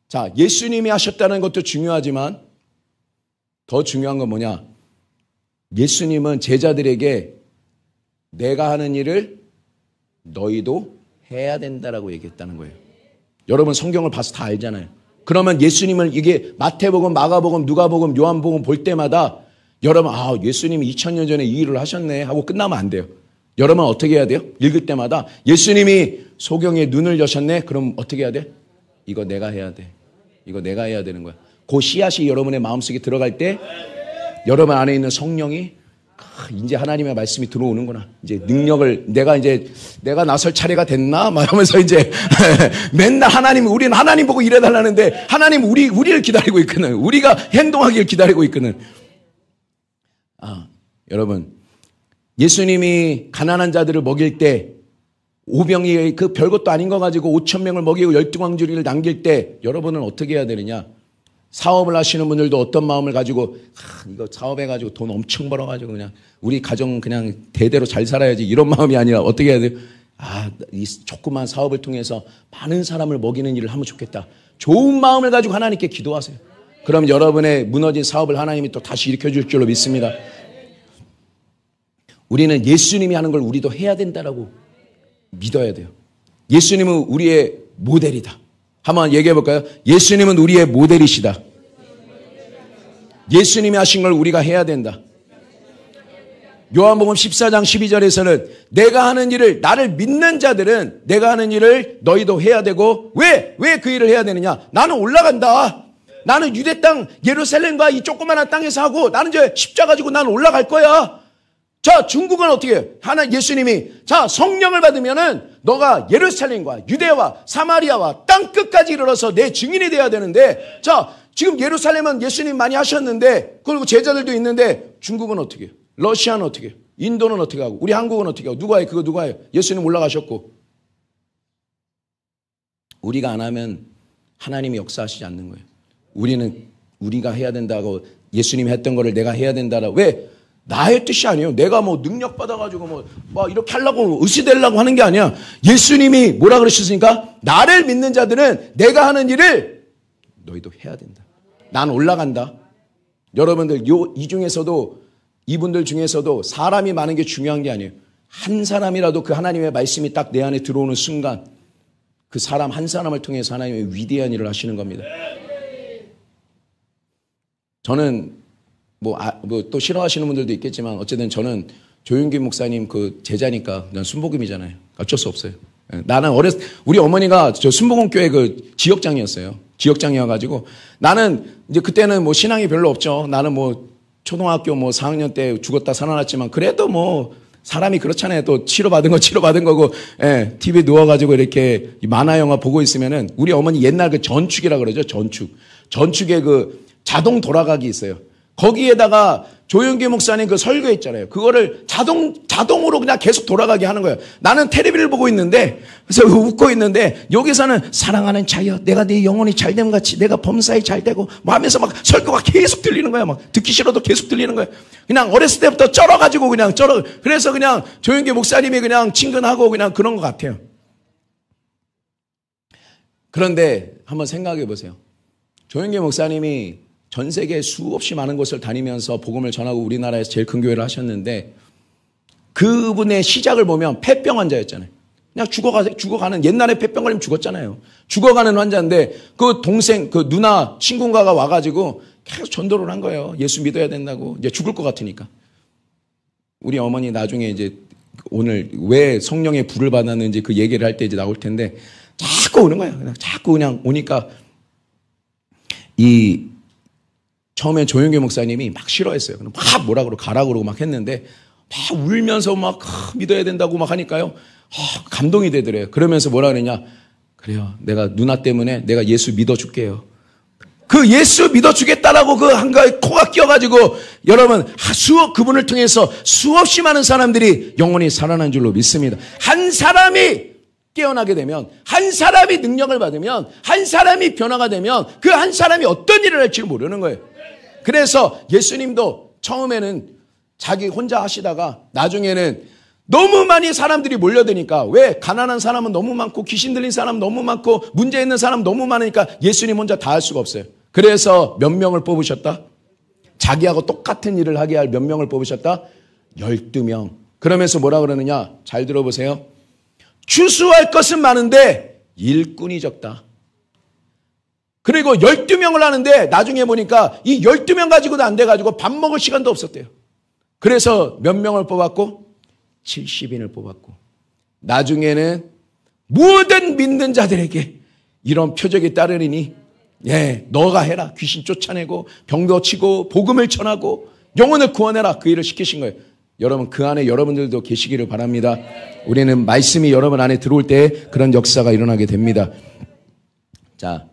자, 예수님이 하셨다는 것도 중요하지만 더 중요한 건 뭐냐? 예수님은 제자들에게 내가 하는 일을 너희도 해야 된다라고 얘기했다는 거예요. 여러분 성경을 봐서 다 알잖아요. 그러면 예수님을 이게 마태복음, 마가복음, 누가복음, 요한복음 볼 때마다 여러분 예수님이 2000년 전에 이 일을 하셨네 하고 끝나면 안 돼요. 여러분 어떻게 해야 돼요? 읽을 때마다 예수님이 소경의 눈을 여셨네? 그럼 어떻게 해야 돼? 이거 내가 해야 돼. 이거 내가 해야 되는 거야. 그 씨앗이 여러분의 마음속에 들어갈 때 여러분 안에 있는 성령이 이제 하나님의 말씀이 들어오는구나. 이제 능력을 내가 나설 차례가 됐나? 막 하면서 이제 맨날 우리는 하나님 보고 일해달라는데 하나님 우리를 기다리고 있거든. 우리가 행동하기를 기다리고 있거든. 여러분 예수님이 가난한 자들을 먹일 때 오병이 그 별것도 아닌 거 가지고 5,000명을 먹이고 12광주리를 남길 때 여러분은 어떻게 해야 되느냐? 사업을 하시는 분들도 어떤 마음을 가지고 이거 사업해가지고 돈 엄청 벌어가지고 그냥 우리 가정 그냥 대대로 잘 살아야지 이런 마음이 아니라 어떻게 해야 돼요? 이 조그만 사업을 통해서 많은 사람을 먹이는 일을 하면 좋겠다. 좋은 마음을 가지고 하나님께 기도하세요. 그럼 여러분의 무너진 사업을 하나님이 또 다시 일으켜줄 줄로 믿습니다. 우리는 예수님이 하는 걸 우리도 해야 된다라고 믿어야 돼요. 예수님은 우리의 모델이다. 한번 얘기해 볼까요? 예수님은 우리의 모델이시다. 예수님이 하신 걸 우리가 해야 된다. 요한복음 14장 12절에서는 내가 하는 일을 나를 믿는 자들은 내가 하는 일을 너희도 해야 되고 왜 그 일을 해야 되느냐? 나는 올라간다. 나는 유대 땅 예루살렘과 이 조그마한 땅에서 하고 나는 이제 십자가 가지고 나는 올라갈 거야. 자, 중국은 어떻게 해요? 예수님이 성령을 받으면은 너가 예루살렘과 유대와 사마리아와 땅 끝까지 이르러서 내 증인이 돼야 되는데 지금 예루살렘은 예수님 많이 하셨는데 그리고 제자들도 있는데 중국은 어떻게 해요? 러시아는 어떻게 해요? 인도는 어떻게 하고 우리 한국은 어떻게 하고 누가 해요? 그거 누가 해요? 예수님 올라가셨고 우리가 안 하면 하나님이 역사하시지 않는 거예요. 우리가 해야 된다고 예수님이 했던 거를 내가 해야 된다라. 왜? 나의 뜻이 아니에요. 내가 뭐 능력 받아가지고 뭐 이렇게 하려고 의시되려고 하는 게 아니야. 예수님이 뭐라 그러셨습니까? 나를 믿는 자들은 내가 하는 일을 너희도 해야 된다. 난 올라간다. 여러분들 이 중에서도 이분들 중에서도 사람이 많은 게 중요한 게 아니에요. 한 사람이라도 그 하나님의 말씀이 딱 내 안에 들어오는 순간 그 사람 한 사람을 통해서 하나님의 위대한 일을 하시는 겁니다. 저는 또 싫어하시는 분들도 있겠지만 어쨌든 저는 조윤기 목사님 그 제자니까 그냥 순복음이잖아요. 어쩔 수 없어요. 나는 우리 어머니가 저 순복음교회 그 지역장이었어요. 지역장이어가지고 나는 이제 그때는 뭐 신앙이 별로 없죠. 나는 뭐 초등학교 뭐 4학년 때 죽었다 살아났지만 그래도 뭐 사람이 그렇잖아요. 또 치료받은 거고, 예, TV에 누워가지고 이렇게 만화 영화 보고 있으면은 우리 어머니 옛날 그 전축이라 그러죠. 전축에 그 자동 돌아가기 있어요. 거기에다가 조윤기 목사님 그 설교 있잖아요. 그거를 자동으로 그냥 계속 돌아가게 하는 거예요. 나는 텔레비를 보고 있는데, 그래서 웃고 있는데, 여기서는 사랑하는 자여, 내가 네 영혼이 잘됨 같이 내가 범사에 잘 되고, 뭐 하면서 막 설교가 계속 들리는 거야. 막 듣기 싫어도 계속 들리는 거야. 그냥 어렸을 때부터 쩔어가지고 그래서 그냥 조윤기 목사님이 그냥 친근하고 그냥 그런 것 같아요. 그런데 한번 생각해 보세요. 조윤기 목사님이 전 세계 수없이 많은 곳을 다니면서 복음을 전하고 우리나라에서 제일 큰 교회를 하셨는데 그분의 시작을 보면 폐병 환자였잖아요. 그냥 죽어가는 옛날에 폐병 걸리면 죽었잖아요. 죽어가는 환자인데 그 동생, 그 누나, 친구가가 와가지고 계속 전도를 한 거예요. 예수 믿어야 된다고. 이제 죽을 것 같으니까. 우리 어머니 나중에 이제 오늘 왜 성령의 불을 받았는지 그 얘기를 할 때 이제 나올 텐데 자꾸 오는 거예요. 자꾸 그냥 오니까 처음에 조윤기 목사님이 막 싫어했어요. 막 뭐라 그러고 가라 그러고 막 했는데 막 울면서 막 믿어야 된다고 막 하니까요. 감동이 되더래요. 그러면서 뭐라 그러냐. 그래요. 내가 누나 때문에 내가 예수 믿어줄게요. 그 예수 믿어주겠다라고 그 한가에 코가 끼어가지고 여러분 그분을 통해서 수없이 많은 사람들이 영혼이 살아난 줄로 믿습니다. 한 사람이 깨어나게 되면, 한 사람이 능력을 받으면, 한 사람이 변화가 되면 그 한 사람이 어떤 일을 할지 모르는 거예요. 그래서 예수님도 처음에는 자기 혼자 하시다가 나중에는 너무 많이 사람들이 몰려드니까, 왜? 가난한 사람은 너무 많고 귀신 들린 사람 너무 많고 문제 있는 사람 너무 많으니까 예수님 혼자 다 할 수가 없어요. 그래서 몇 명을 뽑으셨다? 자기하고 똑같은 일을 하게 할 몇 명을 뽑으셨다? 12명. 그러면서 뭐라 그러느냐? 잘 들어보세요. 추수할 것은 많은데 일꾼이 적다. 그리고 12명을 하는데 나중에 보니까 이 12명 가지고도 안 돼가지고 밥 먹을 시간도 없었대요. 그래서 몇 명을 뽑았고? 70인을 뽑았고. 나중에는 모든 믿는 자들에게 이런 표적이 따르리니 너가 해라. 귀신 쫓아내고 병도 치고 복음을 전하고 영혼을 구원해라. 그 일을 시키신 거예요. 여러분 그 안에 여러분들도 계시기를 바랍니다. 우리는 말씀이 여러분 안에 들어올 때 그런 역사가 일어나게 됩니다. 자,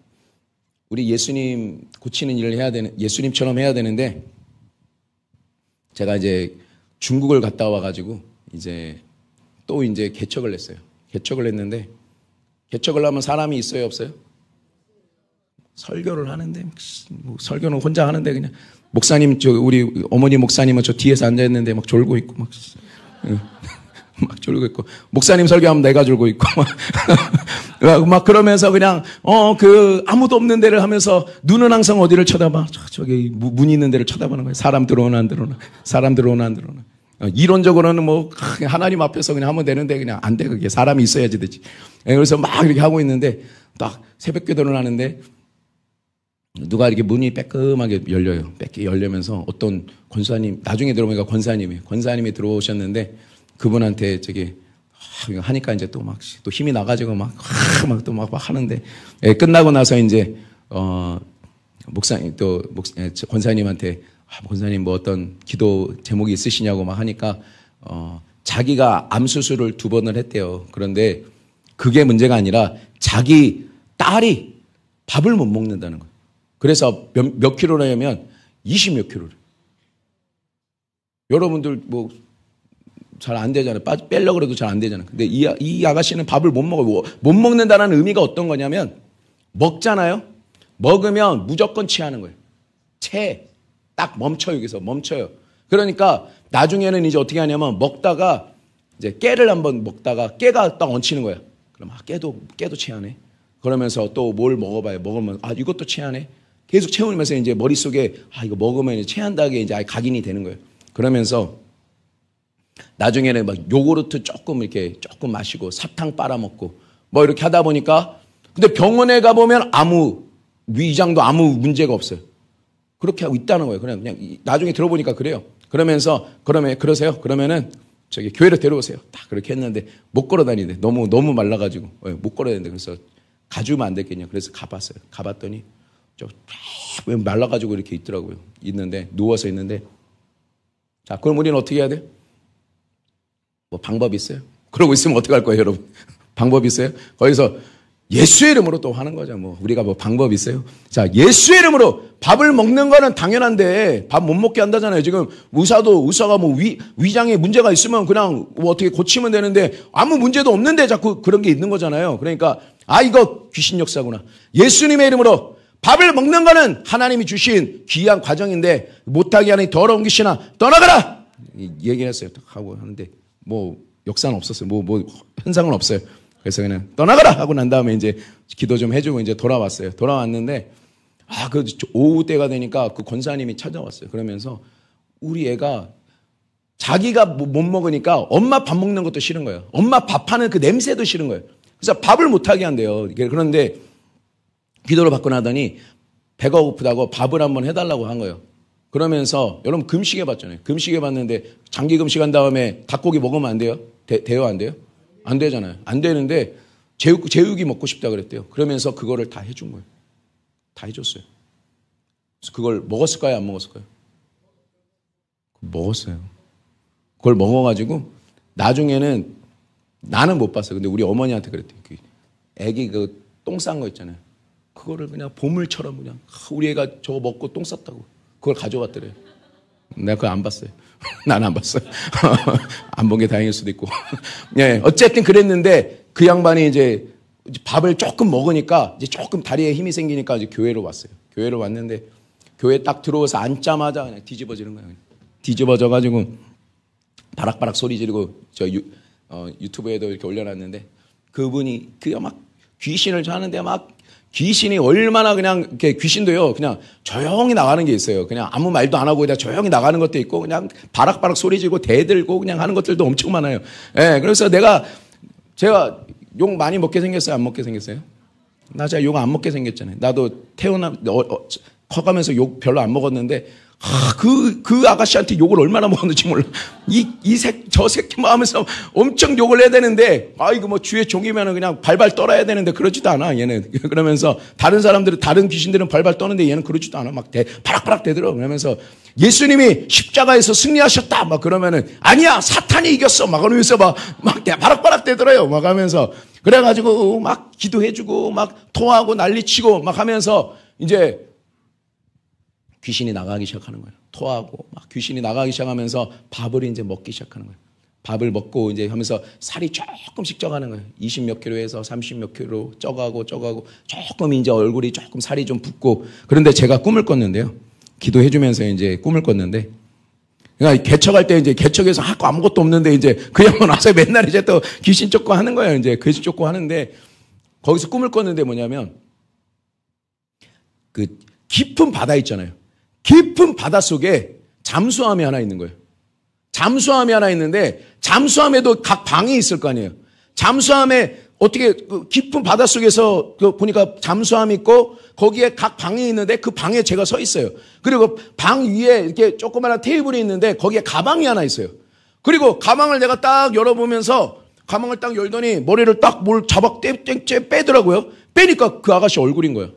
우리 예수님 고치는 일을 해야 되는, 예수님처럼 해야 되는데 제가 이제 중국을 갔다 와가지고 이제 또 이제 개척을 했어요. 개척을 했는데 개척을 하면 사람이 있어요, 없어요? 설교를 하는데 뭐 설교는 혼자 하는데 그냥 목사님 우리 어머니 목사님은 저 뒤에서 앉아 있는데 막 졸고 있고 막 졸고 있고 목사님 설교하면 내가 졸고 있고 막 그러면서 그냥 아무도 없는 데를 하면서 눈은 항상 어디를 쳐다봐? 저기 문 있는 데를 쳐다보는 거예요. 사람 들어오나 안 들어오나, 사람 들어오나 안 들어오나. 이론적으로는 뭐 하나님 앞에서 그냥 하면 되는데 그냥 안 돼. 그게 사람이 있어야지 되지. 그래서 막 이렇게 하고 있는데 딱 새벽기도를 하는데 누가 이렇게 문이 빼끔하게 열려요. 빼게 열리면서 어떤 권사님, 나중에 들어보니까 권사님이 들어오셨는데 그분한테 저기 하니까 이제 또 막 또 힘이 나가지고 막 또 막 하는데 끝나고 나서 이제 목사님 또 권사님한테 권사님 뭐 어떤 기도 제목이 있으시냐고 막 하니까 자기가 암 수술을 2번을 했대요. 그런데 그게 문제가 아니라 자기 딸이 밥을 못 먹는다는 거예요. 그래서 몇 킬로냐면 20몇 킬로를. 여러분들 뭐 잘 안 되잖아요. 빼려고 그래도 잘 안 되잖아요. 근데 이 아가씨는 밥을 못 먹어요. 못 먹는다는 의미가 어떤 거냐면, 먹잖아요. 먹으면 무조건 체하는 거예요. 딱 멈춰요. 여기서 멈춰요. 그러니까 나중에는 이제 어떻게 하냐면 먹다가 이제 깨를 한번 먹다가 깨가 딱 얹히는 거야. 그럼 깨도 체하네. 그러면서 또 뭘 먹어봐요. 먹으면 이것도 체하네. 계속 채우면서 이제 머릿속에 이거 먹으면 이제 체한다게 이제 각인이 되는 거예요. 그러면서 나중에는 막 요구르트 조금 마시고 사탕 빨아먹고 뭐 이렇게 하다 보니까 근데 병원에 가보면 위장도 아무 문제가 없어요. 그렇게 하고 있다는 거예요. 그냥 나중에 들어보니까 그래요. 그러세요? 그러면은 저기 교회로 데려오세요. 딱 그렇게 했는데 못 걸어 다니는데 너무 말라가지고 못 걸어야 되는데 그래서 가주면 안 됐겠냐. 그래서 가봤어요. 가봤더니 왜 말라가지고 이렇게 있더라고요. 누워서 있는데 자, 그럼 우리는 어떻게 해야 돼? 뭐 방법이 있어요? 그러고 있으면 어떻게 할 거예요, 여러분? 방법이 있어요? 거기서 예수의 이름으로 또 하는 거죠. 우리가 방법이 있어요? 자, 예수의 이름으로 밥을 먹는 거는 당연한데 밥 못 먹게 한다잖아요. 지금 의사가 위장에 문제가 있으면 그냥 어떻게 고치면 되는데 아무 문제도 없는데 자꾸 그런 게 있는 거잖아요. 그러니까 이거 귀신 역사구나. 예수님의 이름으로 밥을 먹는 거는 하나님이 주신 귀한 과정인데 못하게 하는 더러운 귀신아 떠나가라! 얘기했어요. 하고 하는데 역사는 없었어요. 현상은 없어요. 그래서 그냥 떠나가라! 하고 난 다음에 이제 기도 좀 해주고 이제 돌아왔어요. 돌아왔는데, 그 오후 때가 되니까 그 권사님이 찾아왔어요. 그러면서 우리 애가 자기가 못 먹으니까 엄마 밥 먹는 것도 싫은 거예요. 엄마 밥하는 그 냄새도 싫은 거예요. 그래서 밥을 못하게 한대요. 그런데 기도를 받고 나더니 배가 고프다고 밥을 한번 해달라고 한 거예요. 그러면서 여러분 금식해 봤잖아요. 금식해 봤는데 장기 금식한 다음에 닭고기 먹으면 안 돼요? 돼요? 안 돼요? 안 되잖아요. 안 되는데 제육이 먹고 싶다 그랬대요. 그러면서 그거를 다 해준 거예요. 다 해줬어요. 그래서 그걸 먹었을까요? 안 먹었을까요? 먹었어요. 그걸 먹어가지고 나중에는 나는 못 봤어요. 근데 우리 어머니한테 그랬대요. 애기 똥 싼 거 있잖아요. 그거를 그냥 보물처럼 그냥 우리 애가 저거 먹고 똥 쌌다고 그걸 가져왔더래요. 내가 그걸 안 봤어요. 나는 안 봤어요. 안 본 게 다행일 수도 있고. 예, 어쨌든 그랬는데 그 양반이 이제 밥을 조금 먹으니까 이제 조금 다리에 힘이 생기니까 이제 교회로 왔어요. 교회로 왔는데 교회 딱 들어와서 앉자마자 그냥 뒤집어지는 거예요. 뒤집어져가지고 바락바락 소리 지르고 유튜브에도 이렇게 올려놨는데 그분이 막 귀신을 하는데 막 귀신이 얼마나 그냥 이렇게 귀신도요 그냥 조용히 나가는 게 있어요. 그냥 아무 말도 안 하고 그냥 조용히 나가는 것도 있고 그냥 바락바락 소리 지르고 대들고 그냥 하는 것들도 엄청 많아요. 예, 그래서 제가 욕 많이 먹게 생겼어요? 안 먹게 생겼어요? 나 제가 욕 안 먹게 생겼잖아요. 나도 커가면서 욕 별로 안 먹었는데 그 아가씨한테 욕을 얼마나 먹었는지 몰라. 저 새끼 뭐 하면서 엄청 욕을 해야 되는데, 이거 주의 종이면은 그냥 발발 떨어야 되는데 그러지도 않아, 얘는. 그러면서 다른 귀신들은 발발 떠는데 얘는 그러지도 않아. 바락바락 대들어. 그러면서 예수님이 십자가에서 승리하셨다. 그러면은, 아니야, 사탄이 이겼어. 그러면서 바락바락 대들어요. 하면서. 그래가지고 기도해주고, 토하고 난리치고, 하면서 이제 귀신이 나가기 시작하는 거예요. 토하고 귀신이 나가기 시작하면서 밥을 이제 먹기 시작하는 거예요. 밥을 먹고 이제 하면서 살이 조금씩 쪄가는 거예요. 20 몇 킬로에서 30 몇 킬로 쪄가고 조금 이제 얼굴이 조금 살이 좀 붓고 그런데 제가 꿈을 꿨는데요. 기도해주면서 이제 꿈을 꿨는데 그러니까 개척할 때 이제 개척에서 하고 아무것도 없는데 이제 그 양반 와서 맨날 이제 또 귀신 쫓고 하는 거예요. 이제 귀신 쫓고 하는데 거기서 꿈을 꿨는데 뭐냐면 그 깊은 바다 있잖아요. 깊은 바다 속에 잠수함이 하나 있는 거예요. 잠수함이 하나 있는데 잠수함에도 각 방이 있을 거 아니에요. 잠수함에 어떻게 깊은 바다 속에서 보니까 잠수함이 있고 거기에 각 방이 있는데 그 방에 제가 서 있어요. 그리고 방 위에 이렇게 조그마한 테이블이 있는데 거기에 가방이 하나 있어요. 그리고 가방을 내가 딱 열어보면서 가방을 딱 열더니 머리를 딱 뭘 빼더라고요. 빼니까 그 아가씨 얼굴인 거예요.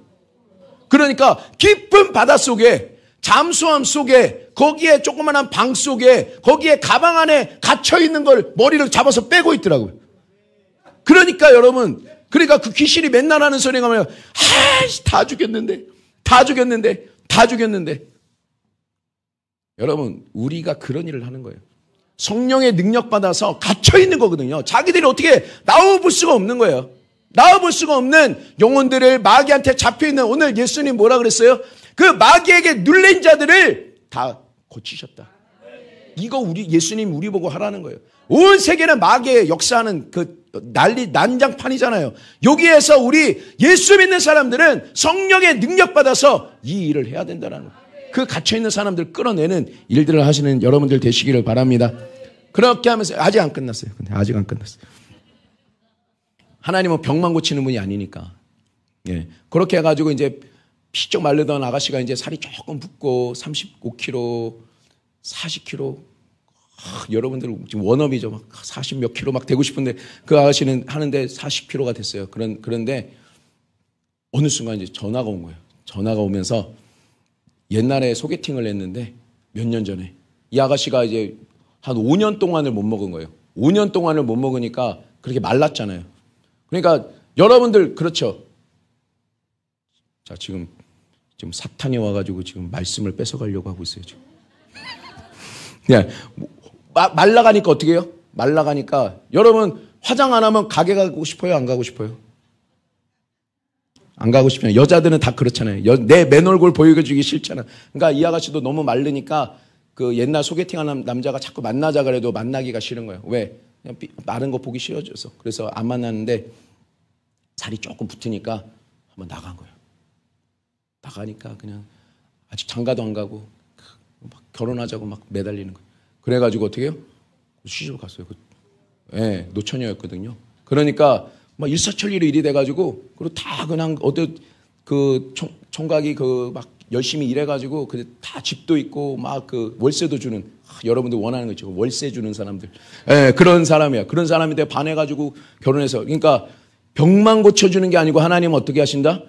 그러니까 깊은 바다 속에 잠수함 속에 거기에 조그만한 방 속에 거기에 가방 안에 갇혀 있는 걸 머리를 잡아서 빼고 있더라고요. 그러니까 여러분, 그러니까 그 귀신이 맨날 하는 소리가 뭐예요? 다 죽였는데. 여러분, 우리가 그런 일을 하는 거예요. 성령의 능력 받아서 갇혀 있는 거거든요. 자기들이 어떻게 나와볼 수가 없는 거예요. 나와볼 수가 없는 영혼들을 마귀한테 잡혀 있는, 오늘 예수님 뭐라 그랬어요? 그 마귀에게 눌린 자들을 다 고치셨다. 이거 예수님 우리 보고 하라는 거예요. 온 세계는 마귀의 역사하는 그 난장판이잖아요. 여기에서 우리 예수 믿는 사람들은 성령의 능력 받아서 이 일을 해야 된다는 거예요. 그 갇혀있는 사람들 끌어내는 일들을 하시는 여러분들 되시기를 바랍니다. 그렇게 하면서 아직 안 끝났어요. 근데 아직 안 끝났어요. 하나님은 병만 고치는 분이 아니니까. 예. 그렇게 해가지고 이제 피쩍 마르던 아가씨가 이제 살이 조금 붙고 35kg, 40kg. 여러분들 지금 워너비죠. 막 40 몇 킬로 막 되고 싶은데 그 아가씨는 하는데 40kg가 됐어요. 그런데 어느 순간 이제 전화가 온 거예요. 전화가 오면서 옛날에 소개팅을 했는데 몇 년 전에 이 아가씨가 이제 한 5년 동안을 못 먹은 거예요. 5년 동안을 못 먹으니까 그렇게 말랐잖아요. 그러니까 여러분들 그렇죠. 자, 지금 사탄이 와가지고 지금 말씀을 뺏어가려고 하고 있어요. 지금. 네. 말라가니까 어떻게 해요? 말라가니까 여러분 화장 안 하면 가게 가고 싶어요? 안 가고 싶어요? 안 가고 싶잖아요. 여자들은 다 그렇잖아요. 내 맨 얼굴 보여주기 싫잖아. 그러니까 이 아가씨도 너무 마르니까 그 옛날 소개팅하는 남자가 자꾸 만나자 그래도 만나기가 싫은 거예요. 왜? 그냥 마른 거 보기 싫어져서. 그래서 안 만났는데 살이 조금 붙으니까 한번 나간 거예요. 나가니까 그냥 아직 장가도 안 가고 막 결혼하자고 막 매달리는 거예요. 그래가지고 어떻게 해요? 시집을 갔어요. 예, 노처녀였거든요. 그러니까 막 일사천리로 일이 돼가지고, 그리고 다 그냥 그 총각이 그 막 열심히 일해가지고 다 집도 있고 막 그 월세도 주는, 여러분들 원하는 거 있죠. 월세 주는 사람들. 예, 그런 사람이야. 그런 사람인데 반해가지고 결혼해서. 그러니까 병만 고쳐주는 게 아니고 하나님은 어떻게 하신다?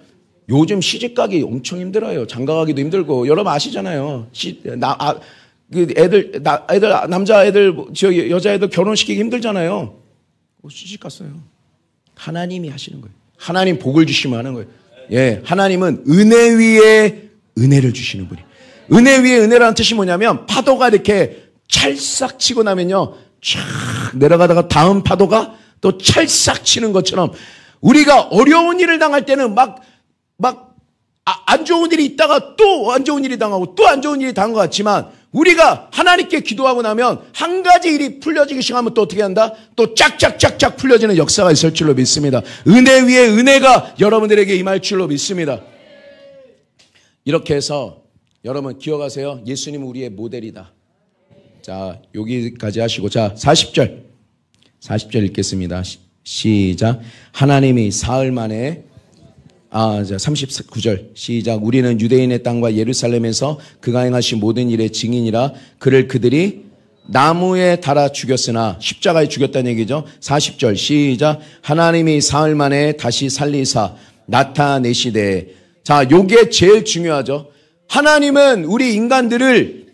요즘 시집가기 엄청 힘들어요. 장가가기도 힘들고 여러분 아시잖아요. 남자애들, 여자애들 결혼시키기 힘들잖아요. 시집 갔어요. 하나님이 하시는 거예요. 하나님 복을 주시면 하는 거예요. 예, 하나님은 은혜 위에 은혜를 주시는 분이에요. 은혜 위에 은혜라는 뜻이 뭐냐면 파도가 이렇게 찰싹 치고 나면요, 쫙 내려가다가 다음 파도가 또 찰싹 치는 것처럼 우리가 어려운 일을 당할 때는 안 좋은 일이 있다가 또 안 좋은 일이 당하고 또 안 좋은 일이 당한 것 같지만 우리가 하나님께 기도하고 나면 한 가지 일이 풀려지기 시작하면 또 어떻게 한다? 또 짝짝짝짝 풀려지는 역사가 있을 줄로 믿습니다. 은혜 위에 은혜가 여러분들에게 임할 줄로 믿습니다. 이렇게 해서 여러분 기억하세요. 예수님은 우리의 모델이다. 자, 여기까지 하시고, 자, 40절 읽겠습니다. 시작. 하나님이 사흘 만에, 자, 39절 시작. 우리는 유대인의 땅과 예루살렘에서 그가 행하신 모든 일의 증인이라. 그들이 나무에 달아 죽였으나, 십자가에 죽였다는 얘기죠. 40절 시작. 하나님이 사흘 만에 다시 살리사 나타내시되. 자, 요게 제일 중요하죠. 하나님은 우리 인간들을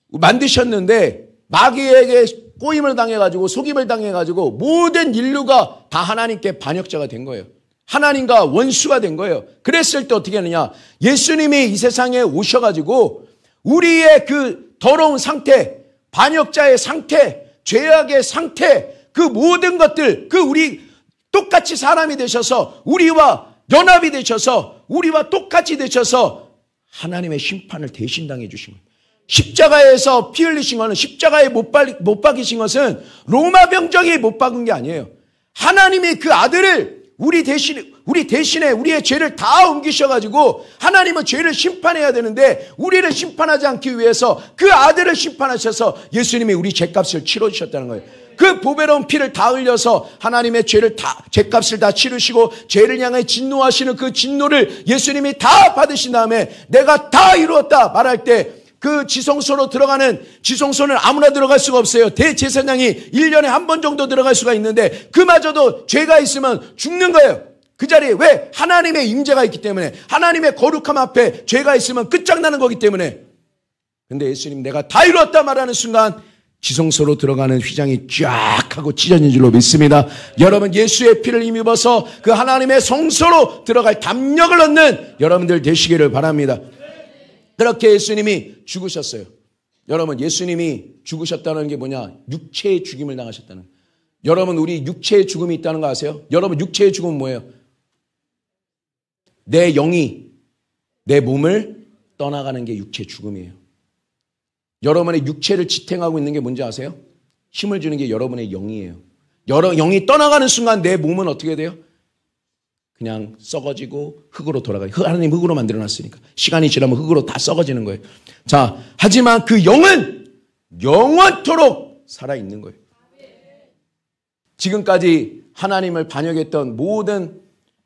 만드셨는데 마귀에게 꼬임을 당해가지고 속임을 당해가지고 모든 인류가 다 하나님께 반역자가 된 거예요. 하나님과 원수가 된 거예요. 그랬을 때 어떻게 하느냐? 예수님이 이 세상에 오셔가지고 우리의 그 더러운 상태, 반역자의 상태, 죄악의 상태, 그 모든 것들, 우리 똑같이 사람이 되셔서 우리와 연합이 되셔서 우리와 똑같이 되셔서 하나님의 심판을 대신 당해 주신 거예요. 십자가에서 피 흘리신 것은, 십자가에 못 박이신 것은 로마 병정이 못 박은 게 아니에요. 하나님이 그 아들을 우리 대신에 우리의 죄를 다 옮기셔가지고 하나님은 죄를 심판해야 되는데 우리를 심판하지 않기 위해서 그 아들을 심판하셔서 예수님이 우리 죄값을 치러주셨다는 거예요. 그 보배로운 피를 다 흘려서 하나님의 죄값을 다 치르시고 죄를 향해 진노하시는 그 진노를 예수님이 다 받으신 다음에 내가 다 이루었다 말할 때 그 지성소로 들어가는, 지성소는 아무나 들어갈 수가 없어요. 대제사장이 1년에 한 번 정도 들어갈 수가 있는데 그마저도 죄가 있으면 죽는 거예요. 그 자리에. 왜? 하나님의 임재가 있기 때문에, 하나님의 거룩함 앞에 죄가 있으면 끝장나는 거기 때문에. 근데 예수님 내가 다 이루었다 말하는 순간 지성소로 들어가는 휘장이 쫙 하고 찢어진 줄로 믿습니다. 여러분 예수의 피를 힘입어서 그 하나님의 성소로 들어갈 담력을 얻는 여러분들 되시기를 바랍니다. 그렇게 예수님이 죽으셨어요. 여러분, 예수님이 죽으셨다는 게 뭐냐? 육체의 죽임을 당하셨다는 거예요. 여러분, 우리 육체의 죽음이 있다는 거 아세요? 여러분, 육체의 죽음은 뭐예요? 내 영이 내 몸을 떠나가는 게 육체의 죽음이에요. 여러분의 육체를 지탱하고 있는 게 뭔지 아세요? 힘을 주는 게 여러분의 영이에요. 영이 떠나가는 순간 내 몸은 어떻게 돼요? 그냥 썩어지고 흙으로 돌아가요. 하나님 흙으로 만들어놨으니까. 시간이 지나면 흙으로 다 썩어지는 거예요. 자, 하지만 그 영은 영원토록 살아있는 거예요. 지금까지 하나님을 반역했던 모든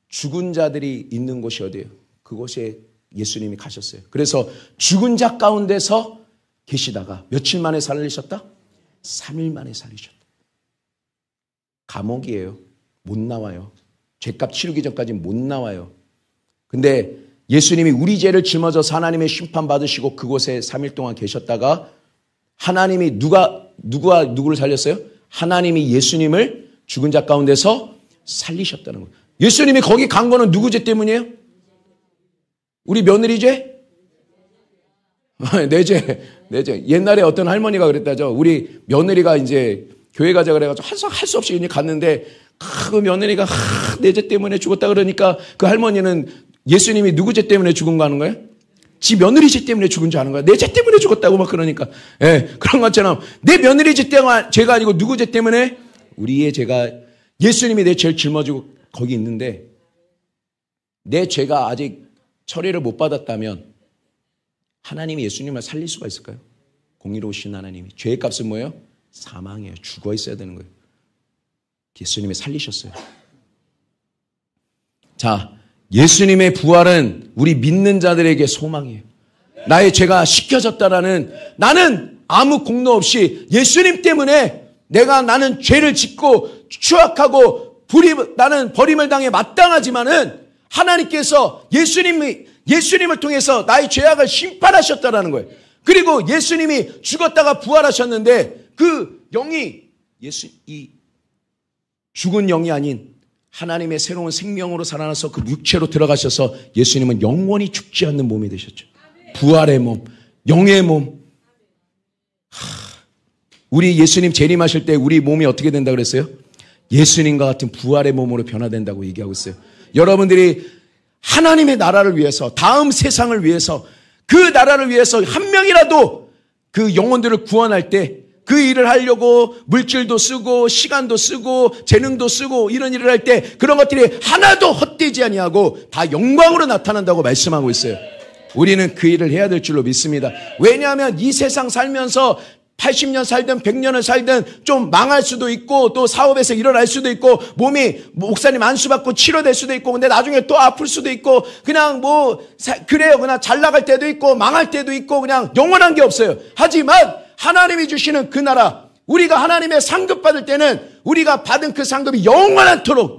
죽은 자들이 있는 곳이 어디예요? 그곳에 예수님이 가셨어요. 그래서 죽은 자 가운데서 계시다가 며칠 만에 살리셨다? 3일 만에 살리셨다. 감옥이에요. 못 나와요. 죄값 치르기 전까지 못 나와요. 근데 예수님이 우리 죄를 짊어져서 하나님의 심판 받으시고 그곳에 3일 동안 계셨다가 하나님이 누구를 살렸어요? 하나님이 예수님을 죽은 자 가운데서 살리셨다는 거예요. 예수님이 거기 간 거는 누구 죄 때문이에요? 우리 며느리 죄? 내 죄. 옛날에 어떤 할머니가 그랬다죠. 우리 며느리가 이제 교회 가자 그래가지고 할 수 없이 갔는데 그 며느리가 내 죄 때문에 죽었다 그러니까 그 할머니는 예수님이 누구 죄 때문에 죽은 거 하는 거예요? 지 며느리 죄 때문에 죽은 줄 아는 거야. 내 죄 때문에 죽었다고 막 그러니까. 예, 그런 것처럼 내 며느리 죄가 아니고 누구 죄 때문에? 우리의 죄가 예수님이 내 죄를 짊어지고 거기 있는데 내 죄가 아직 처리를 못 받았다면 하나님이 예수님을 살릴 수가 있을까요? 공의로우신 하나님이. 죄의 값은 뭐예요? 사망이에요. 죽어 있어야 되는 거예요. 예수님이 살리셨어요. 자, 예수님의 부활은 우리 믿는 자들에게 소망이에요. 나의 죄가 씻겨졌다라는, 나는 아무 공로 없이 예수님 때문에 나는 죄를 짓고 추악하고 나는 버림을 당해 마땅하지만은 하나님께서 예수님을 통해서 나의 죄악을 심판하셨다라는 거예요. 그리고 예수님이 죽었다가 부활하셨는데 그 영이 이 죽은 영이 아닌 하나님의 새로운 생명으로 살아나서 그 육체로 들어가셔서 예수님은 영원히 죽지 않는 몸이 되셨죠. 부활의 몸, 영의 몸. 우리 예수님 재림하실 때 우리 몸이 어떻게 된다 그랬어요? 예수님과 같은 부활의 몸으로 변화된다고 얘기하고 있어요. 여러분들이 하나님의 나라를 위해서, 다음 세상을 위해서, 그 나라를 위해서 한 명이라도 그 영혼들을 구원할 때 그 일을 하려고 물질도 쓰고 시간도 쓰고 재능도 쓰고 이런 일을 할 때 그런 것들이 하나도 헛되지 아니하고 다 영광으로 나타난다고 말씀하고 있어요. 우리는 그 일을 해야 될 줄로 믿습니다. 왜냐하면 이 세상 살면서 80년 살든 100년을 살든 좀 망할 수도 있고 또 사업에서 일어날 수도 있고 몸이 목사님 안수 받고 치료될 수도 있고 근데 나중에 또 아플 수도 있고 그냥 그래요. 그냥 잘 나갈 때도 있고 망할 때도 있고 그냥 영원한 게 없어요. 하지만 하나님이 주시는 그 나라, 우리가 하나님의 상급 받을 때는 우리가 받은 그 상급이 영원토록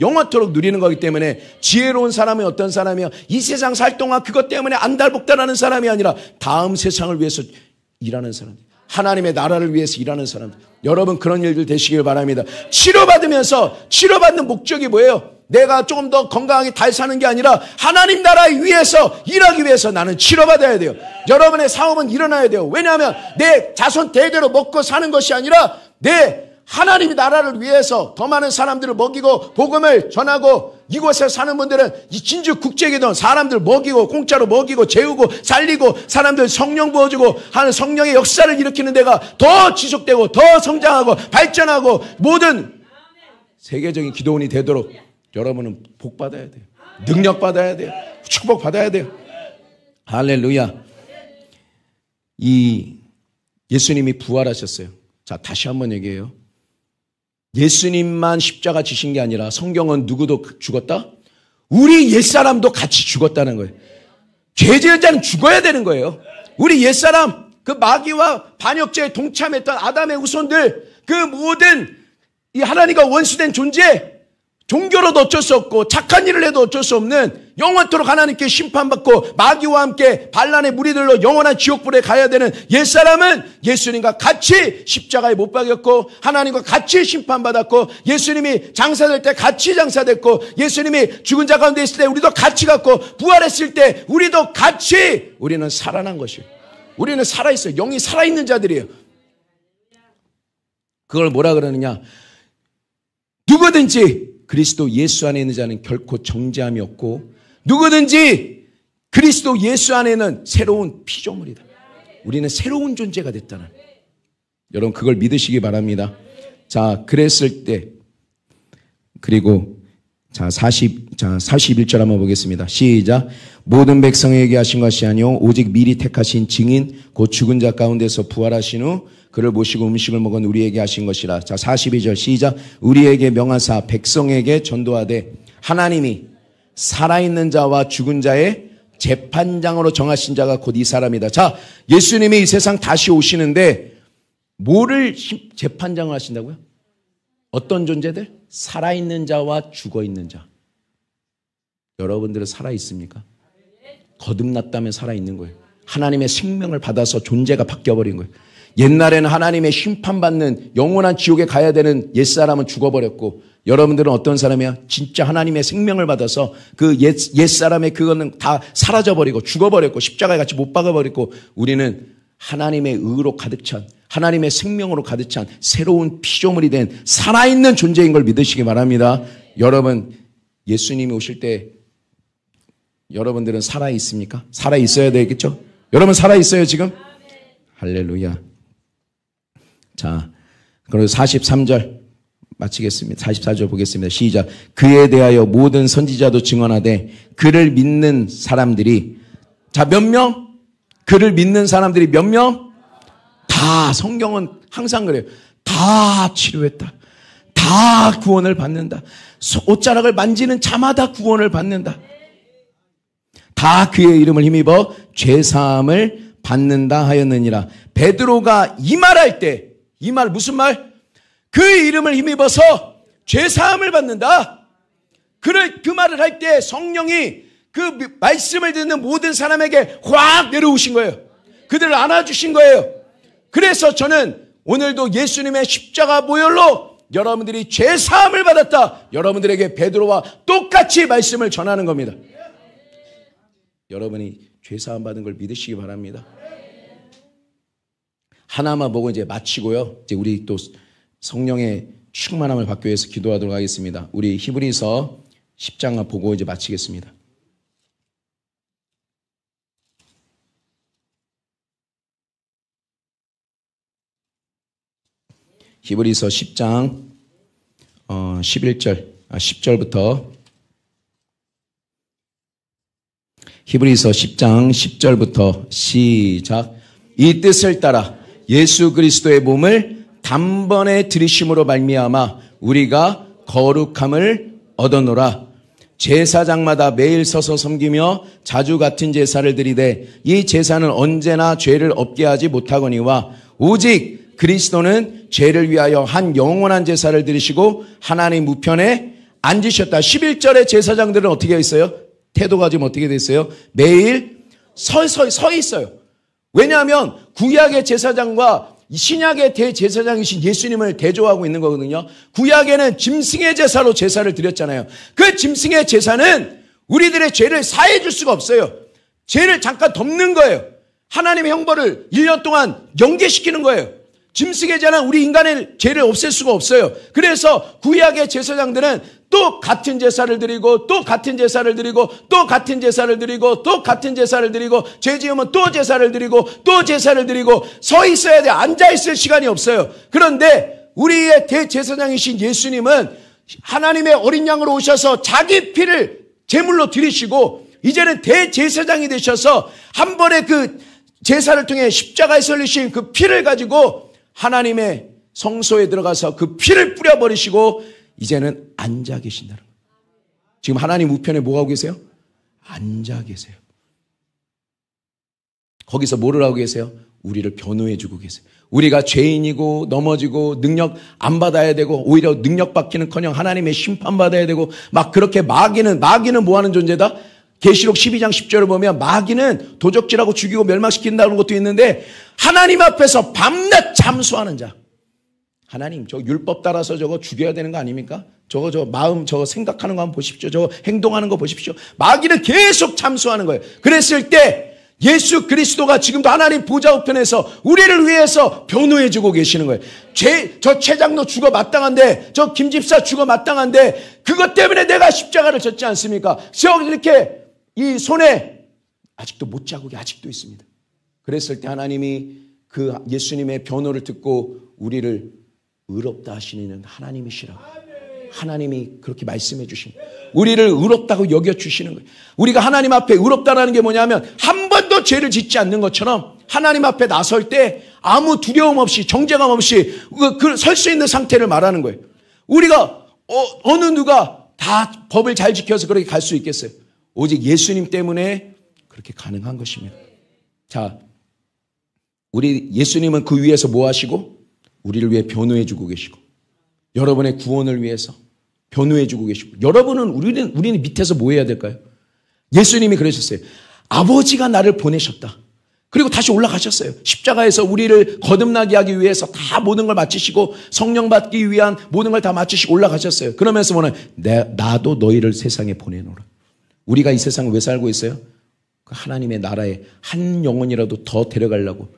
누리는 거기 때문에 지혜로운 사람이 어떤 사람이요? 이 세상 살 동안 그것 때문에 안달복달하는 사람이 아니라 다음 세상을 위해서 일하는 사람, 하나님의 나라를 위해서 일하는 사람. 여러분 그런 일들 되시길 바랍니다. 치료받는 목적이 뭐예요? 내가 조금 더 건강하게 잘 사는 게 아니라 하나님 나라 위해서 일하기 위해서 나는 치료받아야 돼요. 여러분의 사업은 일어나야 돼요. 왜냐하면 내 자손 대대로 먹고 사는 것이 아니라 내 하나님의 나라를 위해서 더 많은 사람들을 먹이고 복음을 전하고 이곳에 사는 분들은 진주 국제기도 사람들 먹이고 공짜로 먹이고 재우고 살리고 사람들 성령 부어주고 하는 성령의 역사를 일으키는 데가 더 지속되고 더 성장하고 발전하고 모든 세계적인 기도원이 되도록 여러분은 복 받아야 돼요. 능력 받아야 돼요. 축복 받아야 돼요. 할렐루야. 예수님이 부활하셨어요. 자, 다시 한번 얘기해요. 예수님만 십자가 지신 게 아니라 성경은 누구도 죽었다? 우리 옛사람도 같이 죽었다는 거예요. 죄 지은 자는 죽어야 되는 거예요. 우리 옛사람, 그 마귀와 반역죄에 동참했던 아담의 후손들, 그 모든 이 하나님과 원수된 존재, 종교로도 어쩔 수 없고 착한 일을 해도 어쩔 수 없는 영원토록 하나님께 심판받고 마귀와 함께 반란의 무리들로 영원한 지옥불에 가야 되는 옛사람은 예수님과 같이 십자가에 못 박였고 하나님과 같이 심판받았고 예수님이 장사될 때 같이 장사됐고 예수님이 죽은 자 가운데 있을 때 우리도 같이 갔고 부활했을 때 우리도 같이 우리는 살아난 것이에요. 우리는 살아있어요. 영이 살아있는 자들이에요. 그걸 뭐라 그러느냐? 누구든지 그리스도 예수 안에 있는 자는 결코 정죄함이 없고 누구든지 그리스도 예수 안에는 새로운 피조물이다. 우리는 새로운 존재가 됐다는. 여러분 그걸 믿으시기 바랍니다. 자, 그랬을 때 그리고 자 41절 한번 보겠습니다. 시작. 모든 백성에게 하신 것이 아니요 오직 미리 택하신 증인 곧 죽은 자 가운데서 부활하신 후 그를 모시고 음식을 먹은 우리에게 하신 것이라. 자 42절 시작. 우리에게 명하사 백성에게 전도하되 하나님이 살아있는 자와 죽은 자의 재판장으로 정하신 자가 곧 이 사람이다. 자, 예수님이 이 세상 다시 오시는데 뭐를 재판장을 하신다고요? 어떤 존재들? 살아있는 자와 죽어있는 자. 여러분들은 살아있습니까? 거듭났다면 살아있는 거예요. 하나님의 생명을 받아서 존재가 바뀌어버린 거예요. 옛날에는 하나님의 심판받는 영원한 지옥에 가야 되는 옛사람은 죽어버렸고 여러분들은 어떤 사람이야? 진짜 하나님의 생명을 받아서 그 옛사람의 그거는 다 사라져버리고 죽어버렸고 십자가에 같이 못 박아버렸고 우리는 하나님의 의로 가득 찬 하나님의 생명으로 가득 찬 새로운 피조물이 된 살아있는 존재인 걸 믿으시기 바랍니다. 여러분 예수님이 오실 때 여러분들은 살아있습니까? 살아있어야 되겠죠? 여러분 살아있어요 지금? 할렐루야. 자, 그리고 43절 마치겠습니다. 44절 보겠습니다. 시작. 그에 대하여 모든 선지자도 증언하되 그를 믿는 사람들이 자, 몇 명? 그를 믿는 사람들이 몇 명? 다 성경은 항상 그래요. 다 치료했다. 다 구원을 받는다. 옷자락을 만지는 자마다 구원을 받는다. 다 그의 이름을 힘입어 죄사함을 받는다 하였느니라. 베드로가 이 말할 때 이 말 무슨 말? 그의 이름을 힘입어서 죄사함을 받는다. 그 말을 할 때 성령이 그 말씀을 듣는 모든 사람에게 확 내려오신 거예요. 그들을 안아주신 거예요. 그래서 저는 오늘도 예수님의 십자가 보혈로 여러분들이 죄사함을 받았다. 여러분들에게 베드로와 똑같이 말씀을 전하는 겁니다. 여러분이 죄사함 받은 걸 믿으시기 바랍니다. 하나만 보고 이제 마치고요. 이제 우리 또 성령의 충만함을 받기 위해서 기도하도록 하겠습니다. 우리 히브리서 10장 보고 이제 마치겠습니다. 히브리서 10장 10절부터 히브리서 10장 10절부터 시작. 이 뜻을 따라 예수 그리스도의 몸을 단번에 들이심으로 말미암아 우리가 거룩함을 얻어노라. 제사장마다 매일 서서 섬기며 자주 같은 제사를 드리되 이 제사는 언제나 죄를 없게 하지 못하거니와 오직 그리스도는 죄를 위하여 한 영원한 제사를 드리시고 하나님 우편에 앉으셨다. 11절의 제사장들은 어떻게 있어요? 태도가 지금 어떻게 됐어요? 매일 서 있어요. 왜냐하면 구약의 제사장과 신약의 대제사장이신 예수님을 대조하고 있는 거거든요. 구약에는 짐승의 제사로 제사를 드렸잖아요. 그 짐승의 제사는 우리들의 죄를 사해 줄 수가 없어요. 죄를 잠깐 덮는 거예요. 하나님의 형벌을 1년 동안 연계시키는 거예요. 짐승의 제사는 우리 인간의 죄를 없앨 수가 없어요. 그래서 구약의 제사장들은 또 같은 제사를 드리고 또 같은 제사를 드리고 또 같은 제사를 드리고 또 같은 제사를 드리고 죄 지으면 또 제사를 드리고 또 제사를 드리고 서 있어야 돼. 앉아 있을 시간이 없어요. 그런데 우리의 대제사장이신 예수님은 하나님의 어린 양으로 오셔서 자기 피를 제물로 드리시고 이제는 대제사장이 되셔서 한 번에 그 제사를 통해 십자가에서 흘리신 그 피를 가지고 하나님의 성소에 들어가서 그 피를 뿌려버리시고 이제는 앉아 계신다는 거예요. 지금 하나님 우편에 뭐 하고 계세요? 앉아 계세요. 거기서 뭐를 하고 계세요? 우리를 변호해 주고 계세요. 우리가 죄인이고 넘어지고 능력 안 받아야 되고 오히려 능력 받기는커녕 하나님의 심판받아야 되고 막 그렇게 마귀는 뭐 하는 존재다? 계시록 12장 10절을 보면 마귀는 도적질하고 죽이고 멸망시킨다는 것도 있는데 하나님 앞에서 밤낮 잠수하는 자. 하나님 저 율법 따라서 저거 죽여야 되는 거 아닙니까? 저거 마음 저거 생각하는 거 한번 보십시오. 저거 행동하는 거 보십시오. 마귀는 계속 잠수하는 거예요. 그랬을 때 예수 그리스도가 지금도 하나님 보좌 우편에서 우리를 위해서 변호해주고 계시는 거예요. 저 최장로 죽어 마땅한데, 저 김집사 죽어 마땅한데, 그것 때문에 내가 십자가를 졌지 않습니까? 저기 이렇게 이 손에 아직도 못자국이 아직도 있습니다. 그랬을 때 하나님이 그 예수님의 변호를 듣고 우리를 의롭다 하시는 하나님이시라고. 하나님이 그렇게 말씀해 주신 거예요. 우리를 의롭다고 여겨주시는 거예요. 우리가 하나님 앞에 의롭다라는 게 뭐냐면 한 번도 죄를 짓지 않는 것처럼 하나님 앞에 나설 때 아무 두려움 없이 정죄감 없이 설 수 있는 상태를 말하는 거예요. 우리가 어느 누가 다 법을 잘 지켜서 그렇게 갈 수 있겠어요? 오직 예수님 때문에 그렇게 가능한 것입니다. 자, 우리 예수님은 그 위에서 뭐 하시고? 우리를 위해 변호해 주고 계시고, 여러분의 구원을 위해서 변호해 주고 계시고, 우리는 밑에서 뭐 해야 될까요? 예수님이 그러셨어요. 아버지가 나를 보내셨다. 그리고 다시 올라가셨어요. 십자가에서 우리를 거듭나게 하기 위해서 다 모든 걸 마치시고 성령 받기 위한 모든 걸 다 마치시고 올라가셨어요. 그러면서 뭐는 나도 너희를 세상에 보내노라. 우리가 이 세상에 왜 살고 있어요? 그 하나님의 나라에 한 영혼이라도 더 데려가려고.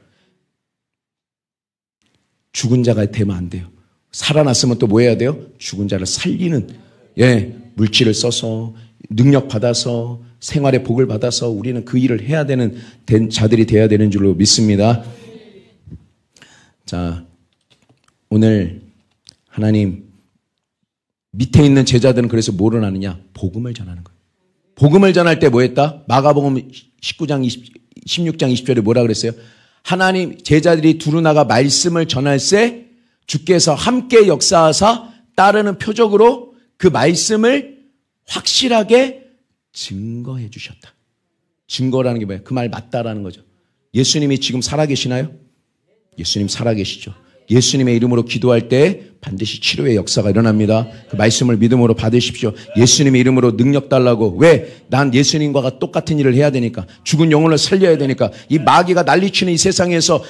죽은 자가 되면 안 돼요. 살아났으면 또 뭐 해야 돼요? 죽은 자를 살리는, 물질을 써서 능력 받아서 생활의 복을 받아서 우리는 그 일을 해야 되는 자들이 돼야 되는 줄로 믿습니다. 자, 오늘 하나님 밑에 있는 제자들은 그래서 뭐를 하느냐? 복음을 전하는 거예요. 복음을 전할 때 뭐 했다? 마가복음 16장 20절에 뭐라 그랬어요? 하나님 제자들이 두루 나가 말씀을 전할새 주께서 함께 역사하사 따르는 표적으로 그 말씀을 확실하게 증거해 주셨다. 증거라는 게 뭐예요? 그 말 맞다라는 거죠. 예수님이 지금 살아계시나요? 예수님 살아계시죠. 예수님의 이름으로 기도할 때 반드시 치료의 역사가 일어납니다. 그 말씀을 믿음으로 받으십시오. 예수님의 이름으로 능력 달라고. 왜? 난 예수님과 똑같은 일을 해야 되니까. 죽은 영혼을 살려야 되니까. 이 마귀가 난리치는 이 세상에서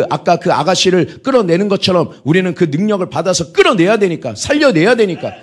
아까 그 아가씨를 끌어내는 것처럼 우리는 그 능력을 받아서 끌어내야 되니까. 살려내야 되니까.